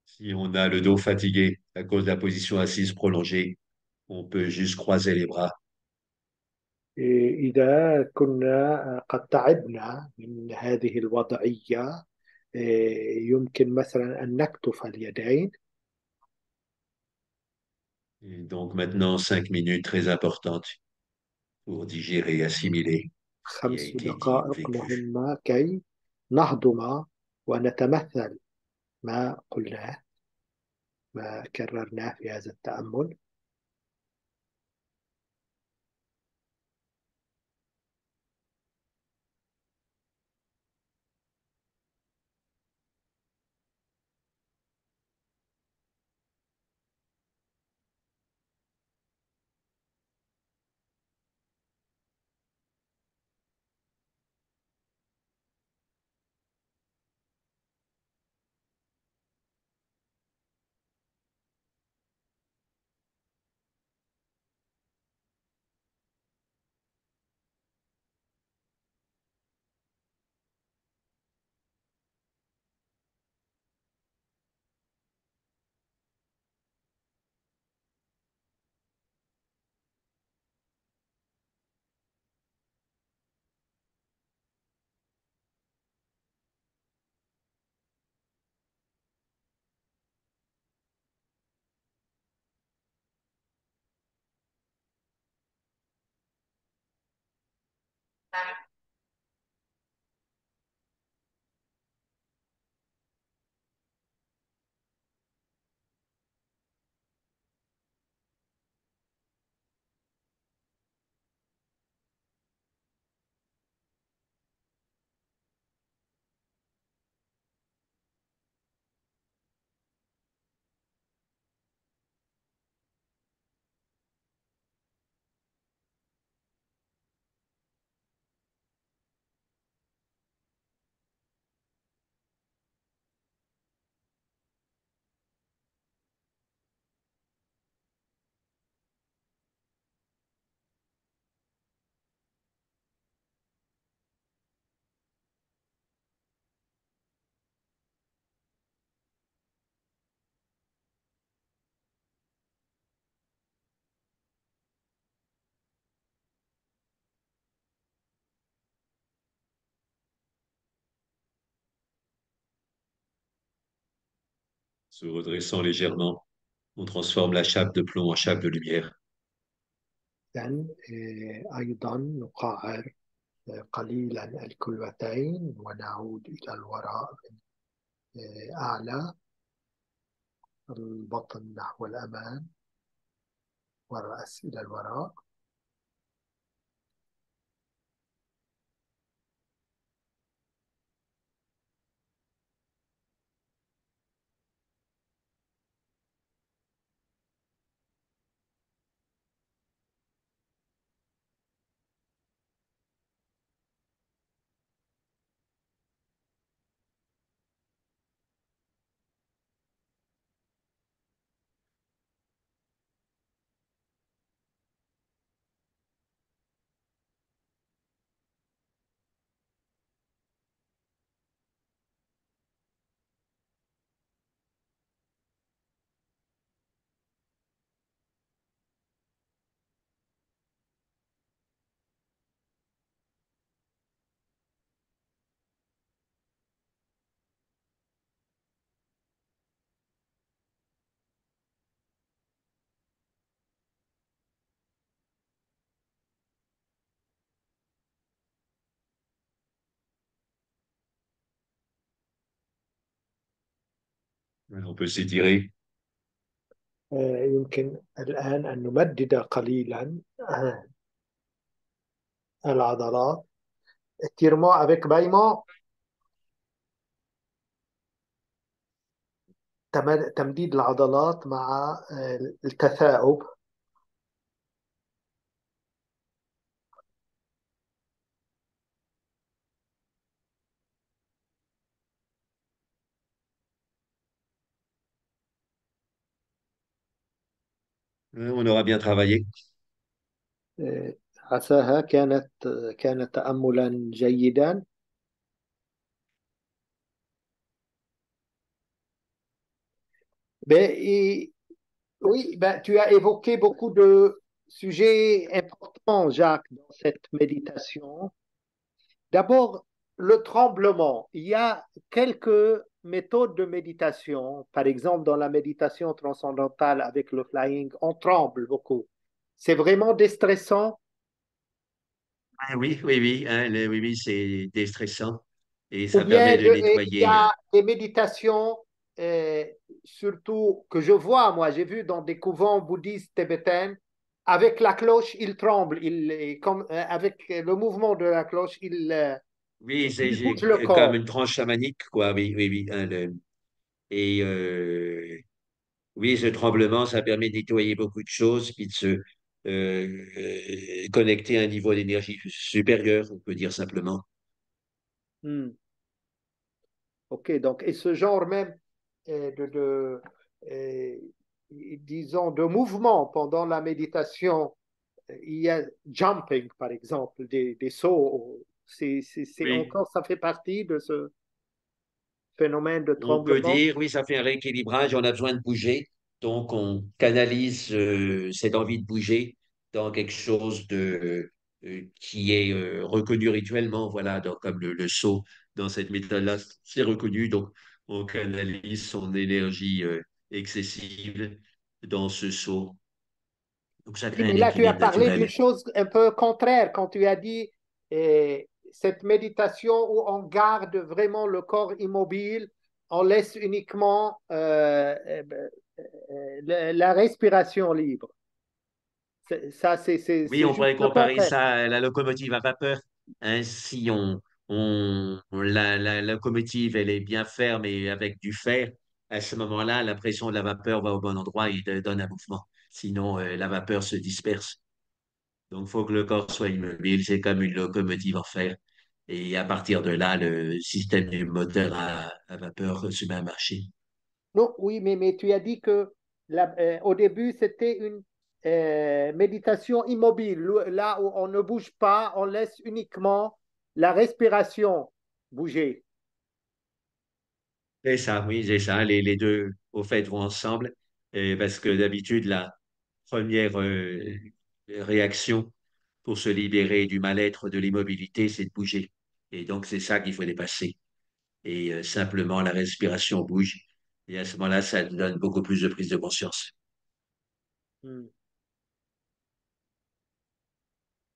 Si on a le dos fatigué à cause de la position assise prolongée, on peut juste croiser les bras. إذا كنا قد تعبنا من هذه الوضعية يمكن مثلا أن نكتف اليدين. Et donc maintenant, 5 minutes très importantes pour digérer, assimiler ce qui a خمس été dit ou دقائق vécu. مهمة كي نهضم ونتمثل ما قلناه ما كررناه في هذا التأمل. Se redressant légèrement, on transforme la chape de plomb en chape de lumière. إذن أيضا نقعر قليلا الكلوتين ونعود إلى الوراء أعلى البطن نحو الأمام. والرأس إلى الوراء. On peut s'étirer. يمكن الآن أن نمدد قليلا العضلات. Étirement avec bâillement. تمديد العضلات مع التثاؤب. On aura bien travaillé. عساها كانت تأملا جيدا. Oui, ben, tu as évoqué beaucoup de sujets importants, Jacques, dans cette méditation. D'abord, le tremblement. Il y a quelques méthodes de méditation. Par exemple, dans la méditation transcendantale avec le flying, on tremble beaucoup. C'est vraiment déstressant. Ah oui, oui, oui, hein, oui, oui, c'est déstressant et Ou ça bien permet de il y nettoyer. a des méditations, euh, surtout que je vois, moi, j'ai vu dans des couvents bouddhistes tibétains, avec la cloche, ils tremblent. Comme, avec le mouvement de la cloche, Oui, ils bougent le comme corps. une tranche chamanique, quoi. Oui, oui, oui, hein, et oui, ce tremblement, ça permet de nettoyer beaucoup de choses, puis de se connecter à un niveau d'énergie supérieur, on peut dire simplement. Hmm. OK, donc, et ce genre même euh, disons, de mouvement pendant la méditation, il y a jumping, par exemple, des sauts. Oui, Encore, ça fait partie de ce phénomène de on peut tremblement. dire, oui, ça fait un rééquilibrage, on a besoin de bouger, donc on canalise cette envie de bouger dans quelque chose qui est reconnu rituellement, voilà, donc comme le saut dans cette méthode-là, c'est reconnu, donc on canalise son énergie excessive dans ce saut. Donc ça Oui, crée un mais là, tu as équilibre parlé d'une naturel. chose un peu contraire quand tu as dit cette méditation où on garde vraiment le corps immobile, on laisse uniquement la respiration libre. Ça, Oui, c'est on juste pourrait le comparer contraire. ça à la locomotive à vapeur. Hein, si la locomotive, elle est bien ferme et avec du fer, à ce moment-là, la pression de la vapeur va au bon endroit et donne un mouvement. Sinon, la vapeur se disperse. Donc, il faut que le corps soit immobile. C'est comme une locomotive en fer. Et à partir de là, le système du moteur à vapeur se met à marcher. Non, oui, mais tu as dit que au début, c'était une méditation immobile, là où on ne bouge pas, on laisse uniquement la respiration bouger. C'est ça, oui, c'est ça. Les deux, au fait, vont ensemble. Parce que d'habitude, la première réaction pour se libérer du mal-être, de l'immobilité, c'est de bouger. Et donc, c'est ça qu'il faut dépasser. Et simplement, la respiration bouge. Et à ce moment-là, ça donne beaucoup plus de prise de conscience. Hmm,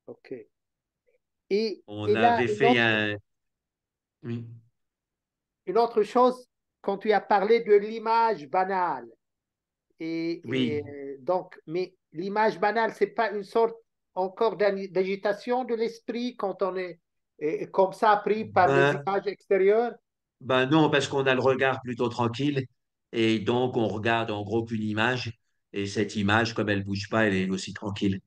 OK. On Et là, avait fait un... Oui. une autre chose, quand tu as parlé de l'image banale, Et Oui, donc, mais l'image banale, c'est pas une sorte encore d'agitation de l'esprit quand on est comme ça pris par les ben, images extérieures? ben non, parce qu'on a le regard plutôt tranquille et donc on regarde en gros qu'une image et cette image, comme elle bouge pas, elle est aussi tranquille.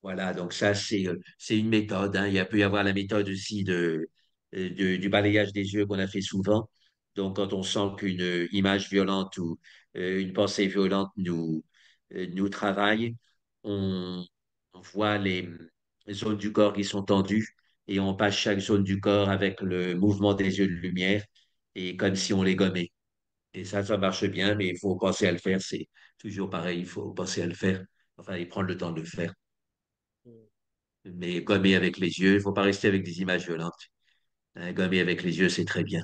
Voilà, donc ça, c'est une méthode, hein. Il peut y avoir la méthode aussi du balayage des yeux qu'on a fait souvent. Donc, quand on sent qu'une image violente ou une pensée violente nous travaille, on, on voit les zones du corps qui sont tendues et on passe chaque zone du corps avec le mouvement des yeux de lumière et comme si on les gommait. Et ça marche bien, mais il faut penser à le faire. C'est toujours pareil, il faut penser à le faire. Enfin, et prendre le temps de le faire. Mais gommer avec les yeux, il ne faut pas rester avec des images violentes. Hein, gommer avec les yeux, c'est très bien.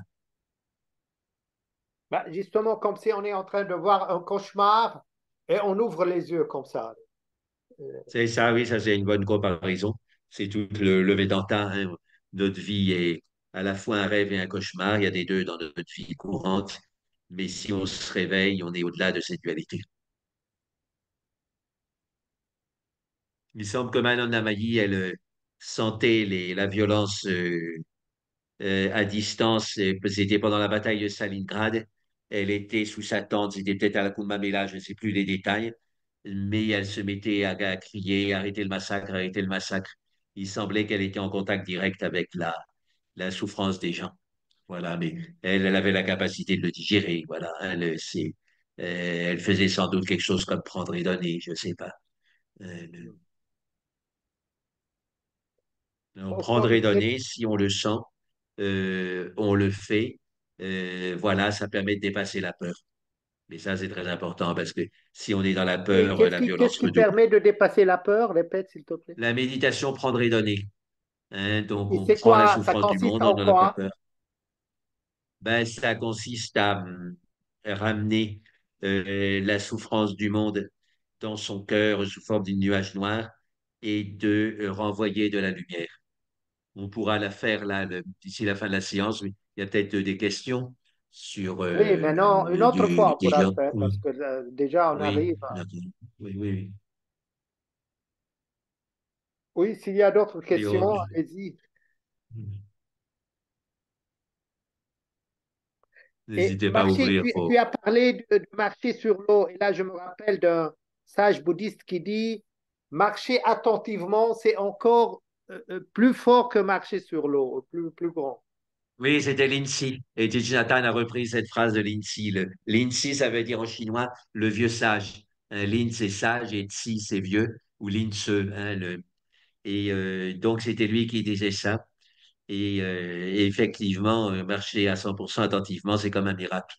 Bah, justement, comme si on est en train de voir un cauchemar et on ouvre les yeux comme ça. Euh, C'est ça, oui, ça c'est une bonne comparaison. C'est tout le Vedanta, hein. Notre vie est à la fois un rêve et un cauchemar. Il y a des deux dans notre vie courante. Mais si on se réveille, on est au-delà de cette dualité. Il semble que Manon Lamailly, elle sentait la violence à distance. C'était pendant la bataille de Stalingrad. Elle était sous sa tente, c'était peut-être à la Kumbh Mela, je ne sais plus les détails, mais elle se mettait à crier, arrêtez le massacre, arrêtez le massacre. Il semblait qu'elle était en contact direct avec la souffrance des gens. Voilà, mais elle avait la capacité de le digérer. Voilà, elle faisait sans doute quelque chose comme prendre et donner, je ne sais pas. Euh, prendre et mais donner, si on le sent, on le fait. Voilà, ça permet de dépasser la peur. Mais ça, c'est très important parce que si on est dans la et peur, la qu'est-ce violence qui redouble. permet de dépasser la peur? Répète, s'il te plaît. La méditation, prendre et donner. Hein, donc, Et on c'est prend la quoi? Ça souffrance du consiste monde, en on n'en a pas quoi? peur. Ben, ça consiste à ramener la souffrance du monde dans son cœur sous forme d'une nuage noir et de renvoyer de la lumière. On pourra la faire là d'ici la fin de la séance. Mais il y a peut-être des questions sur Oui, maintenant, une autre fois, on des pourra le gens. faire parce Oui, que déjà, on oui, arrive à... d'accord. Oui, oui, oui. Oui, s'il y a d'autres Et questions, allez-y. Et n'hésitez pas à marcher, ouvrir tu pour. as parlé de marcher sur l'eau. Et là, je me rappelle d'un sage bouddhiste qui dit, marcher attentivement, c'est encore plus fort que marcher sur l'eau, plus grand. Oui, c'était Lindsay. Et Thich Nhat Hanh a repris cette phrase de Lindsay. Lindsay, ça veut dire en chinois le vieux sage. Lin, c'est sage et Tsi, c'est vieux, ou Linse. Hein, et donc, c'était lui qui disait ça. Et effectivement, marcher à 100% attentivement, c'est comme un miracle.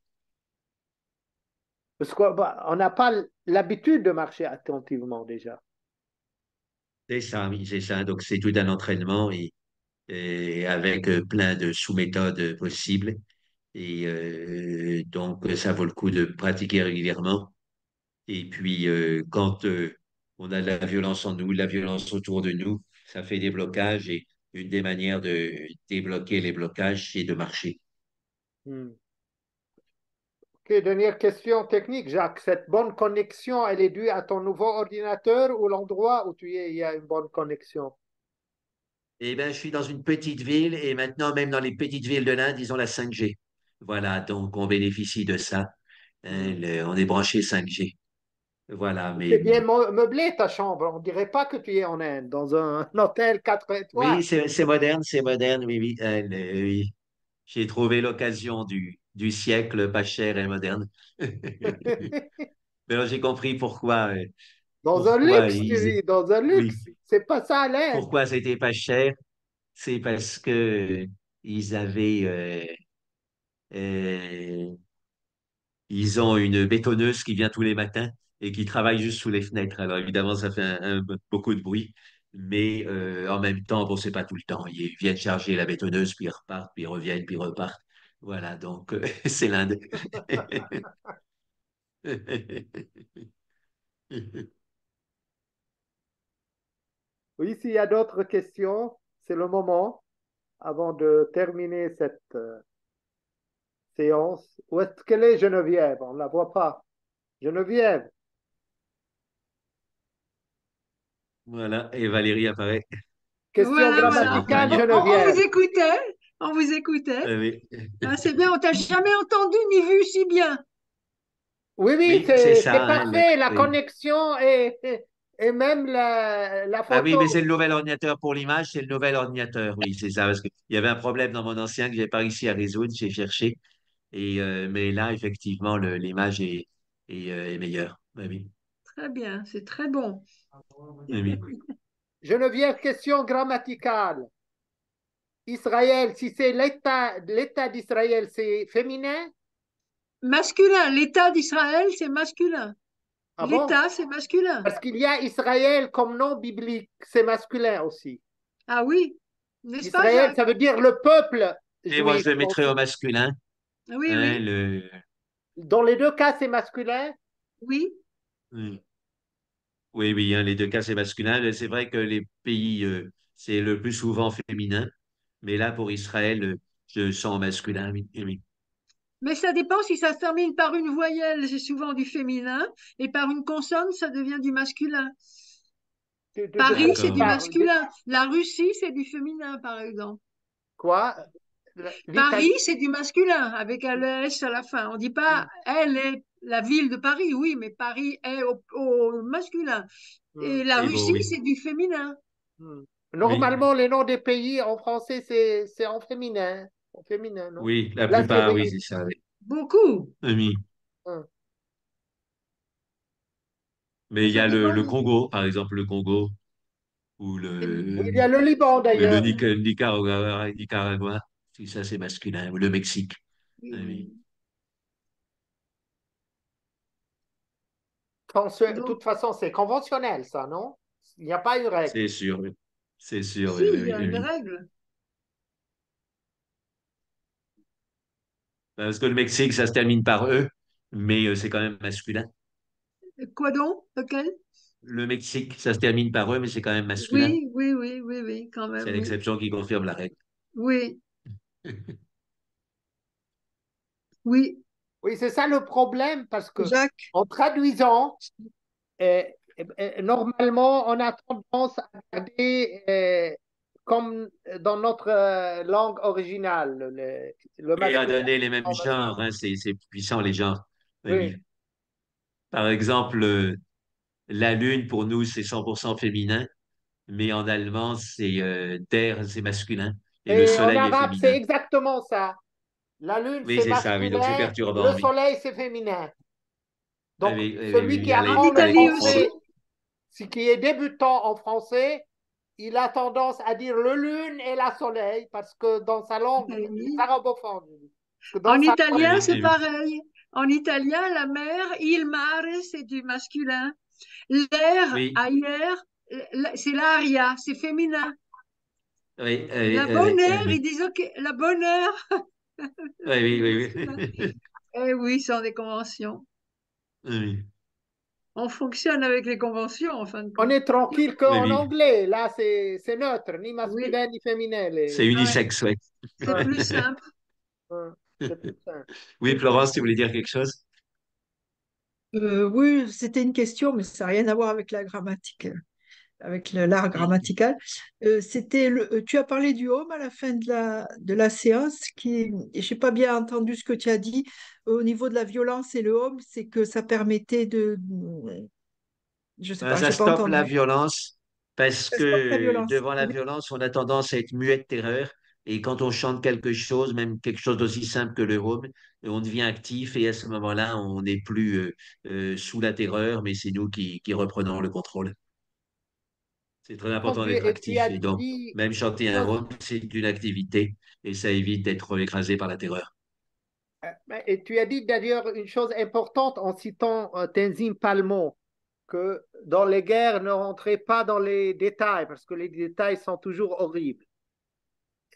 Parce qu'on bah, n'a pas l'habitude de marcher attentivement déjà. C'est ça, oui, c'est ça. Donc, c'est tout un entraînement et avec plein de sous-méthodes possibles. Et donc, ça vaut le coup de pratiquer régulièrement. Et puis, quand on a de la violence en nous, de la violence autour de nous, ça fait des blocages. Et une des manières de débloquer les blocages, c'est de marcher. Hmm. Ok, dernière question technique, Jacques. Cette bonne connexion, elle est due à ton nouveau ordinateur ou l'endroit où tu es, il y a une bonne connexion? Eh bien, je suis dans une petite ville et maintenant, même dans les petites villes de l'Inde, ils ont la 5G. Voilà, donc on bénéficie de ça. Hein, Hmm. on est branché 5G. Voilà, C'est mais bien meublé ta chambre. On dirait pas que tu es en Inde, dans un hôtel 4 oui, étoiles. c'est moderne, oui, oui. Oui. J'ai trouvé l'occasion du siècle, pas cher et moderne. Mais alors, j'ai compris Dans un pourquoi luxe, tu vis, dans un oui, luxe. C'est pas ça l'Inde. pourquoi c'était pas cher. C'est parce que ils avaient, euh, ils ont une bétonneuse qui vient tous les matins et qui travaille juste sous les fenêtres. Alors évidemment, ça fait beaucoup de bruit, mais en même temps, bon, c'est pas tout le temps. Ils viennent charger la bétonneuse, puis ils repartent, puis ils reviennent, puis ils repartent. Voilà, donc c'est l'Inde. Oui, s'il y a d'autres questions, c'est le moment avant de terminer cette séance. Où est-ce qu'elle est, Geneviève? On ne la voit pas. Geneviève, Voilà, et Valérie apparaît. question Voilà, C'est voilà. grammaticale, Antoine. On vous Geneviève. écoutait. On vous écoutait. Oui, Ah, c'est bien, on t'a jamais entendu ni vu si bien. Oui, oui, oui, c'est c'est ça, hein, parfait, la oui. connexion et même la Ah oui, photo. mais c'est le nouvel ordinateur pour l'image, c'est le nouvel ordinateur, oui, c'est ça. Parce qu'il y avait un problème dans mon ancien que j'ai pas réussi à résoudre, j'ai cherché. Mais là, effectivement, l'image est meilleure. Oui, oui. Très bien, c'est très bon. Oui, oui. Geneviève, question grammaticale. Israël, si c'est l'État d'Israël, c'est féminin? Masculin, l'État d'Israël, c'est masculin. Ah bon? L'État, c'est masculin. Parce qu'il y a Israël comme nom biblique, c'est masculin aussi. Ah oui, n'est-ce pas, Israël, ça Jacques? veut dire le peuple Et moi, juif. je le Donc, mettrais au masculin. Oui, Hein, oui, dans les deux cas, c'est masculin. oui. oui, oui, oui, hein, les deux cas, c'est masculin. Mais c'est vrai que les pays, c'est le plus souvent féminin. Mais là, pour Israël, je sens masculin, oui, oui, oui. Mais ça dépend si ça se termine par une voyelle, c'est souvent du féminin, et par une consonne, ça devient du masculin. De quoi Paris, c'est tu D'accord, du oui. parles? masculin. La Russie, c'est du féminin, par exemple. Quoi? Paris, L'Italie? c'est du masculin, avec un S à la fin. On ne dit pas elle est la ville de Paris, oui, mais Paris est au masculin. Hmm, Et la Oui, bon, Russie, oui. c'est du féminin. hmm. Oui, Normalement, les noms des pays en français, c'est en féminin. En féminin, non? oui, la Là, c'est plupart, oui, c'est ça, oui. Beaucoup. Oui. hmm. Mais il y Ça a dépend. le Congo, par exemple, le Congo, ou Oui, il y a le Liban le d'ailleurs. Nicaragua, si ça c'est masculin, ou le Mexique. Oui, De Donc, toute façon, c'est conventionnel, ça, non? Il n'y a pas une règle. c'est sûr, oui. C'est sûr, si, oui, il y oui, a oui, une oui. règle. Parce que le Mexique, ça se termine par E, mais c'est quand même masculin. Quoi donc? Lequel? Le Mexique, ça se termine par E, mais c'est quand même masculin. Oui, oui, oui, oui, oui, quand C'est même, oui. l'exception qui confirme la règle. Oui, oui. Oui, c'est ça le problème, parce que Jacques, en traduisant, euh, normalement, on a tendance à garder comme dans notre langue originale, le Et à masculin. donner les mêmes genres, hein, c'est puissant les genres. Oui, Oui. oui. Par exemple, la Lune, pour nous, c'est 100% féminin, mais en allemand, c'est der, c'est masculin, et le Et en Soleil est arabe, c'est féminin. exactement ça. La lune, Oui, c'est c'est ça, oui, donc c'est masculin, le perturbant, oui. soleil, c'est féminin. Oui, Donc, oui, oui, oui, celui oui, qui en apprend le Italie comprendre. aussi? français, ce qui est débutant en français, il a tendance à dire le lune et la soleil parce que dans sa langue, les Oui. arabophones, parce que dans En sa Oui, italien, oui, c'est oui, oui. pareil. En italien, la mer, il mare, c'est du masculin. L'air, Oui, ailleurs, c'est l'aria, c'est féminin. oui, La oui, bonne oui, heure, ils oui, disent OK, la bonne heure, oui, c'est oui, masculin. oui, Eh oui, ce sont des conventions. oui, On fonctionne avec les conventions, en fin de On compte. est tranquille oui, qu'en oui. anglais. Là, c'est neutre, ni Oui, masculin ni féminin. C'est unisexe, oui. c'est plus simple. C'est plus simple. Oui, Florence, tu voulais dire quelque chose? Oui, c'était une question, mais ça n'a rien à voir avec la grammatique, avec l'art grammatical. Tu as parlé du home à la fin de la séance, je n'ai pas bien entendu ce que tu as dit. Au niveau de la violence et le home, c'est que ça permettait je sais Ben, pas, ça j'ai pas stoppe la entendu. violence parce Ça stoppe la que violence. devant la Oui, violence, on a tendance à être muet de terreur. Et quand on chante quelque chose, même quelque chose d'aussi simple que le home, on devient actif et à ce moment-là, on n'est plus sous la terreur, mais c'est nous qui reprenons le contrôle. C'est très important d'être Et tu actif. as Et donc, dit même chanter une un chose, home, c'est une activité et ça évite d'être écrasé par la terreur. et tu as dit d'ailleurs une chose importante en citant Tenzin Palmo, que dans les guerres, ne rentrez pas dans les détails parce que les détails sont toujours horribles.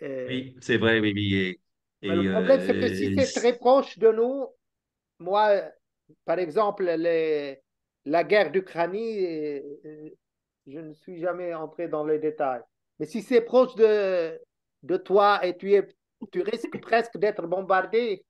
Euh, Oui, c'est vrai, oui, oui. mais le Et, problème, c'est que si c'est très proche de nous, moi, par exemple, la guerre d'Ukraine, je ne suis jamais entré dans les détails. Mais si c'est proche de toi et tu risques presque d'être bombardé,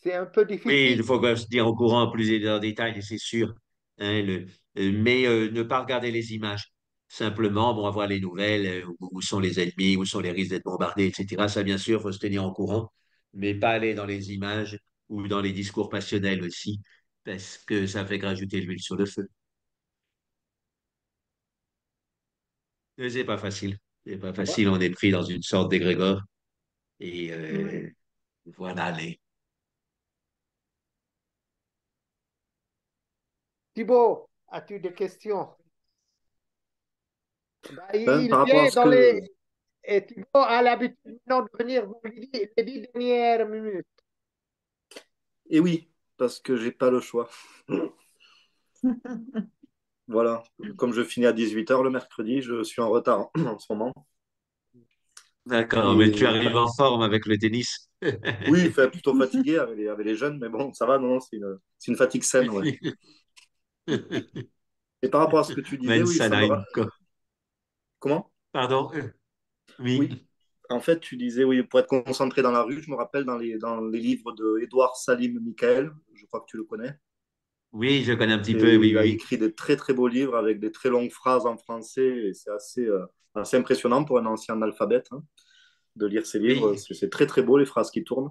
c'est un peu Oui, il difficile. faut quand même se tenir au courant plus en détail, c'est sûr. Hein, mais ne pas regarder les images. Simplement, bon, avoir les nouvelles, où sont les ennemis, où sont les risques d'être bombardés, etc. Ça, bien sûr, il faut se tenir au courant, mais pas aller dans les images ou dans les discours passionnels aussi, parce que ça fait que rajouter l'huile sur le feu. Mais c'est pas facile. C'est pas Ouais. facile, on est pris dans une sorte d'égrégore. Et Ouais. voilà, les... Thibaut, as-tu des questions? Bah, Ben, il par rapport à vient ce dans les... que... Et Thibaut a l'habitude maintenant de venir dans les 10 dernières minutes. Et oui, parce que j'ai pas le choix. Voilà, comme je finis à 18h le mercredi, je suis en retard en ce moment. D'accord, mais tu Et arrives en forme avec le tennis. oui, fait plutôt fatigué avec les jeunes, mais bon, ça va, non, c'est une fatigue saine, ouais. Et par rapport à ce que tu disais, oui, ça me... Mensanayko. Comment? Pardon? Oui, Oui. en fait, tu disais, oui, pour être concentré dans la rue, je me rappelle dans les livres de Édouard Salim Michael, je crois que tu le connais. Oui, je connais un petit peu, Et oui, il a oui, écrit des très très beaux livres avec des très longues phrases en français, et c'est assez impressionnant pour un ancien alphabète de lire ses livres. oui, C'est très très beau les phrases qui tournent.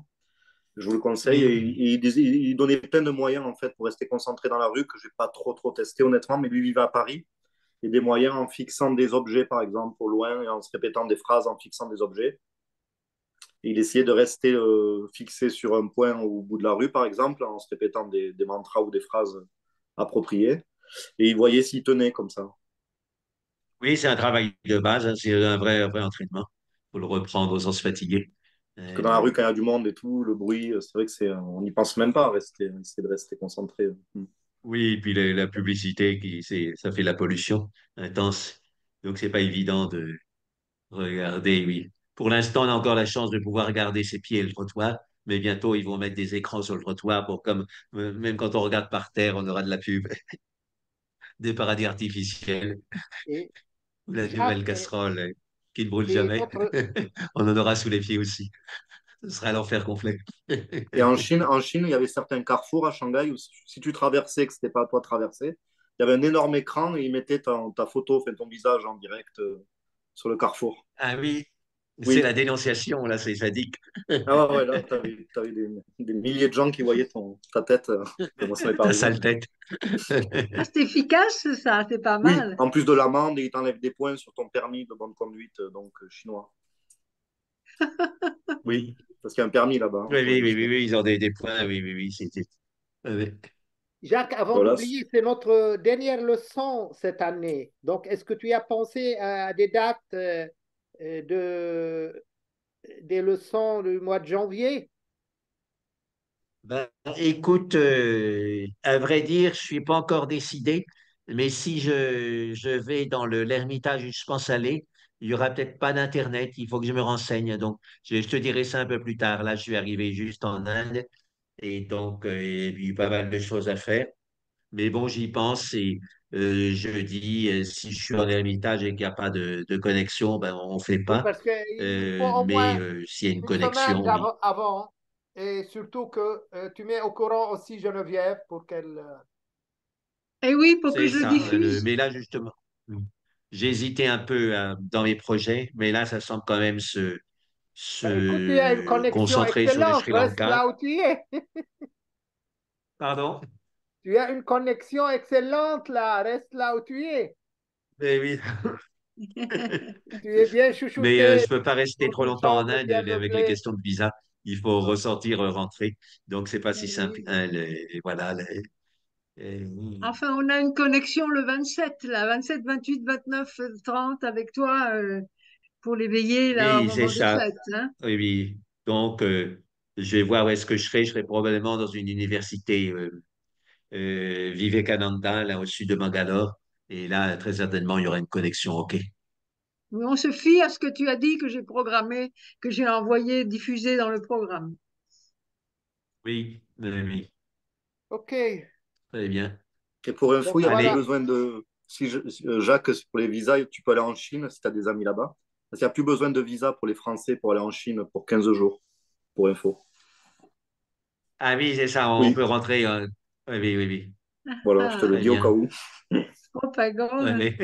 Je vous le conseille. Et, oui, il donnait plein de moyens en fait pour rester concentré dans la rue que je n'ai pas trop testé honnêtement. Mais lui vivait à Paris et des moyens en fixant des objets par exemple au loin et en se répétant des phrases en fixant des objets. Et il essayait de rester fixé sur un point au bout de la rue par exemple en se répétant des mantras ou des phrases appropriées. Et il voyait s'il tenait comme ça. oui, c'est un travail de base, hein, c'est un vrai entraînement. Faut le reprendre sans se fatiguer. Parce que dans la rue, Euh, quand il y a du monde et tout, le bruit, c'est vrai que on n'y pense même pas à rester, essayer de rester concentré. oui, et puis la publicité, ça fait la pollution intense. Donc, c'est pas évident de regarder, oui. Pour l'instant, on a encore la chance de pouvoir regarder ses pieds et le trottoir, mais bientôt, ils vont mettre des écrans sur le trottoir pour comme, même quand on regarde par terre, on aura de la pub, des paradis artificiels, Et ou la nouvelle Jacques, casserole qui ne brûle et jamais. notre... On en aura sous les pieds aussi. Ce sera l'enfer complet. Et en Chine, il y avait certains carrefours à Shanghai où si tu traversais, que ce n'était pas à toi de traverser, il y avait un énorme écran et ils mettaient ta photo, enfin, ton visage en direct sur le carrefour. Ah oui, c'est Oui. la dénonciation, là, c'est sadique. Ah ouais, ouais, là, tu avais des milliers de gens qui voyaient ta tête. Enfin, moi, ça m'est pas Ta arrivé. sale tête. Ah, c'est efficace, ça, c'est pas Oui, mal. en plus de l'amende, ils t'enlèvent des points sur ton permis de bonne conduite, donc chinois. Oui. Parce qu'il y a un permis là-bas Oui, pour les oui, oui, oui, Chinois. oui, ils ont des points, oui, oui, oui, c'était. Oui. Jacques, avant Voilà. d'oublier, c'est notre dernière leçon cette année. Donc, est-ce que tu as pensé à des dates de, des leçons du mois de janvier? Ben, écoute, à vrai dire, je suis pas encore décidé, mais si je vais dans l'Ermitage où je pense aller, il y aura peut-être pas d'Internet, il faut que je me renseigne. Donc, je te dirai ça un peu plus tard. Là, je suis arrivé juste en Inde et donc, il y a pas mal de choses à faire. Mais bon, j'y pense et je dis, si je suis en Ermitage et qu'il n'y a pas de connexion, ben, on ne fait Oui, pas. parce qu'il nous faut au Mais moins s'il y a une une semaine connexion, oui. avant. Et surtout que tu mets au courant aussi Geneviève pour qu'elle... Et oui, pour que C'est je le ça. diffuse. Mais là, justement, j'hésitais un peu dans mes projets, mais là, ça semble quand même Ben, écoute, tu as une se connexion concentrer sur le excellente. Sri Reste Lanka. là où tu es. Pardon? Tu as une connexion excellente là. Reste là où tu es. Mais oui. Tu es bien Mais je chouchouté. ne peux pas rester Dans trop une longtemps en chambre Inde bien avec les meublée. questions de visa. Il faut ressortir, rentrer. Donc, c'est pas si simple. Oui. Hein, voilà. Enfin, on a une connexion le 27, là, 27, 28, 29, 30 avec toi pour l'éveiller là au Oui, c'est moment des ça. fêtes, hein. Oui, oui. Donc, je vais voir où est-ce que je serai. Je serai probablement dans une université Vivekananda, là au sud de Bangalore. Et là, très certainement, il y aura une connexion OK. Mais on se fie à ce que tu as dit que j'ai programmé, que j'ai envoyé diffuser dans le programme. Oui, oui, oui. OK. Très bien. Et pour info, Donc il n'y a plus voilà. Allez. besoin de. Jacques, pour les visas, tu peux aller en Chine si tu as des amis là-bas. Parce qu'il n'y a plus besoin de visa pour les Français pour aller en Chine pour 15 jours, pour info. Ah oui, c'est ça, on Oui, peut rentrer. Oui, oui, oui, oui. voilà, je te Ah, le Très dis au cas bien. où. propagande. Ouais,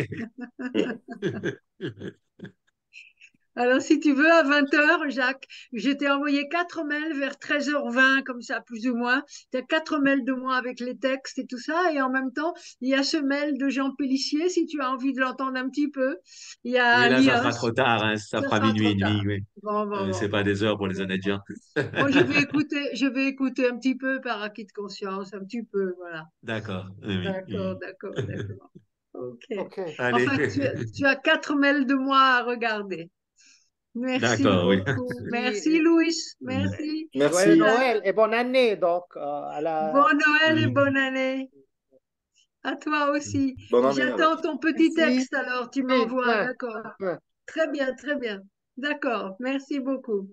Alors, si tu veux, à 20 heures, Jacques, je t'ai envoyé 4 mails vers 13h20, comme ça, plus ou moins. Tu as 4 mails de moi avec les textes et tout ça. Et en même temps, il y a ce mail de Jean Pélissier, si tu as envie de l'entendre un petit peu. Il y oui, a là, ça sera trop Lios. tard, hein, ça Ça fera sera minuit trop et tard. demi, oui. Bon, bon, bon, C'est pas bon. des heures pour les honnêtes gens. Moi, je vais écouter un petit peu par acquis de conscience, un petit peu, voilà. D'accord, oui, D'accord, oui. d'accord, d'accord. Ok. OK. Allez, Enfin, tu as 4 mails de moi à regarder. Merci d'accord, oui. beaucoup. Oui, Merci, Louis. Mm. Merci. joyeux Merci. Jacques. Noël et bonne année, donc, à Bon la... Noël et Oui, bonne année. À toi aussi. Bonne année alors. J'attends ton petit Merci. texte alors, tu Oui, m'envoies, demain, d'accord. demain. Très bien, très bien. D'accord, merci beaucoup.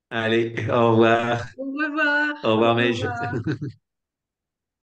allez, au revoir. Au revoir. Au revoir, Au Mej. revoir.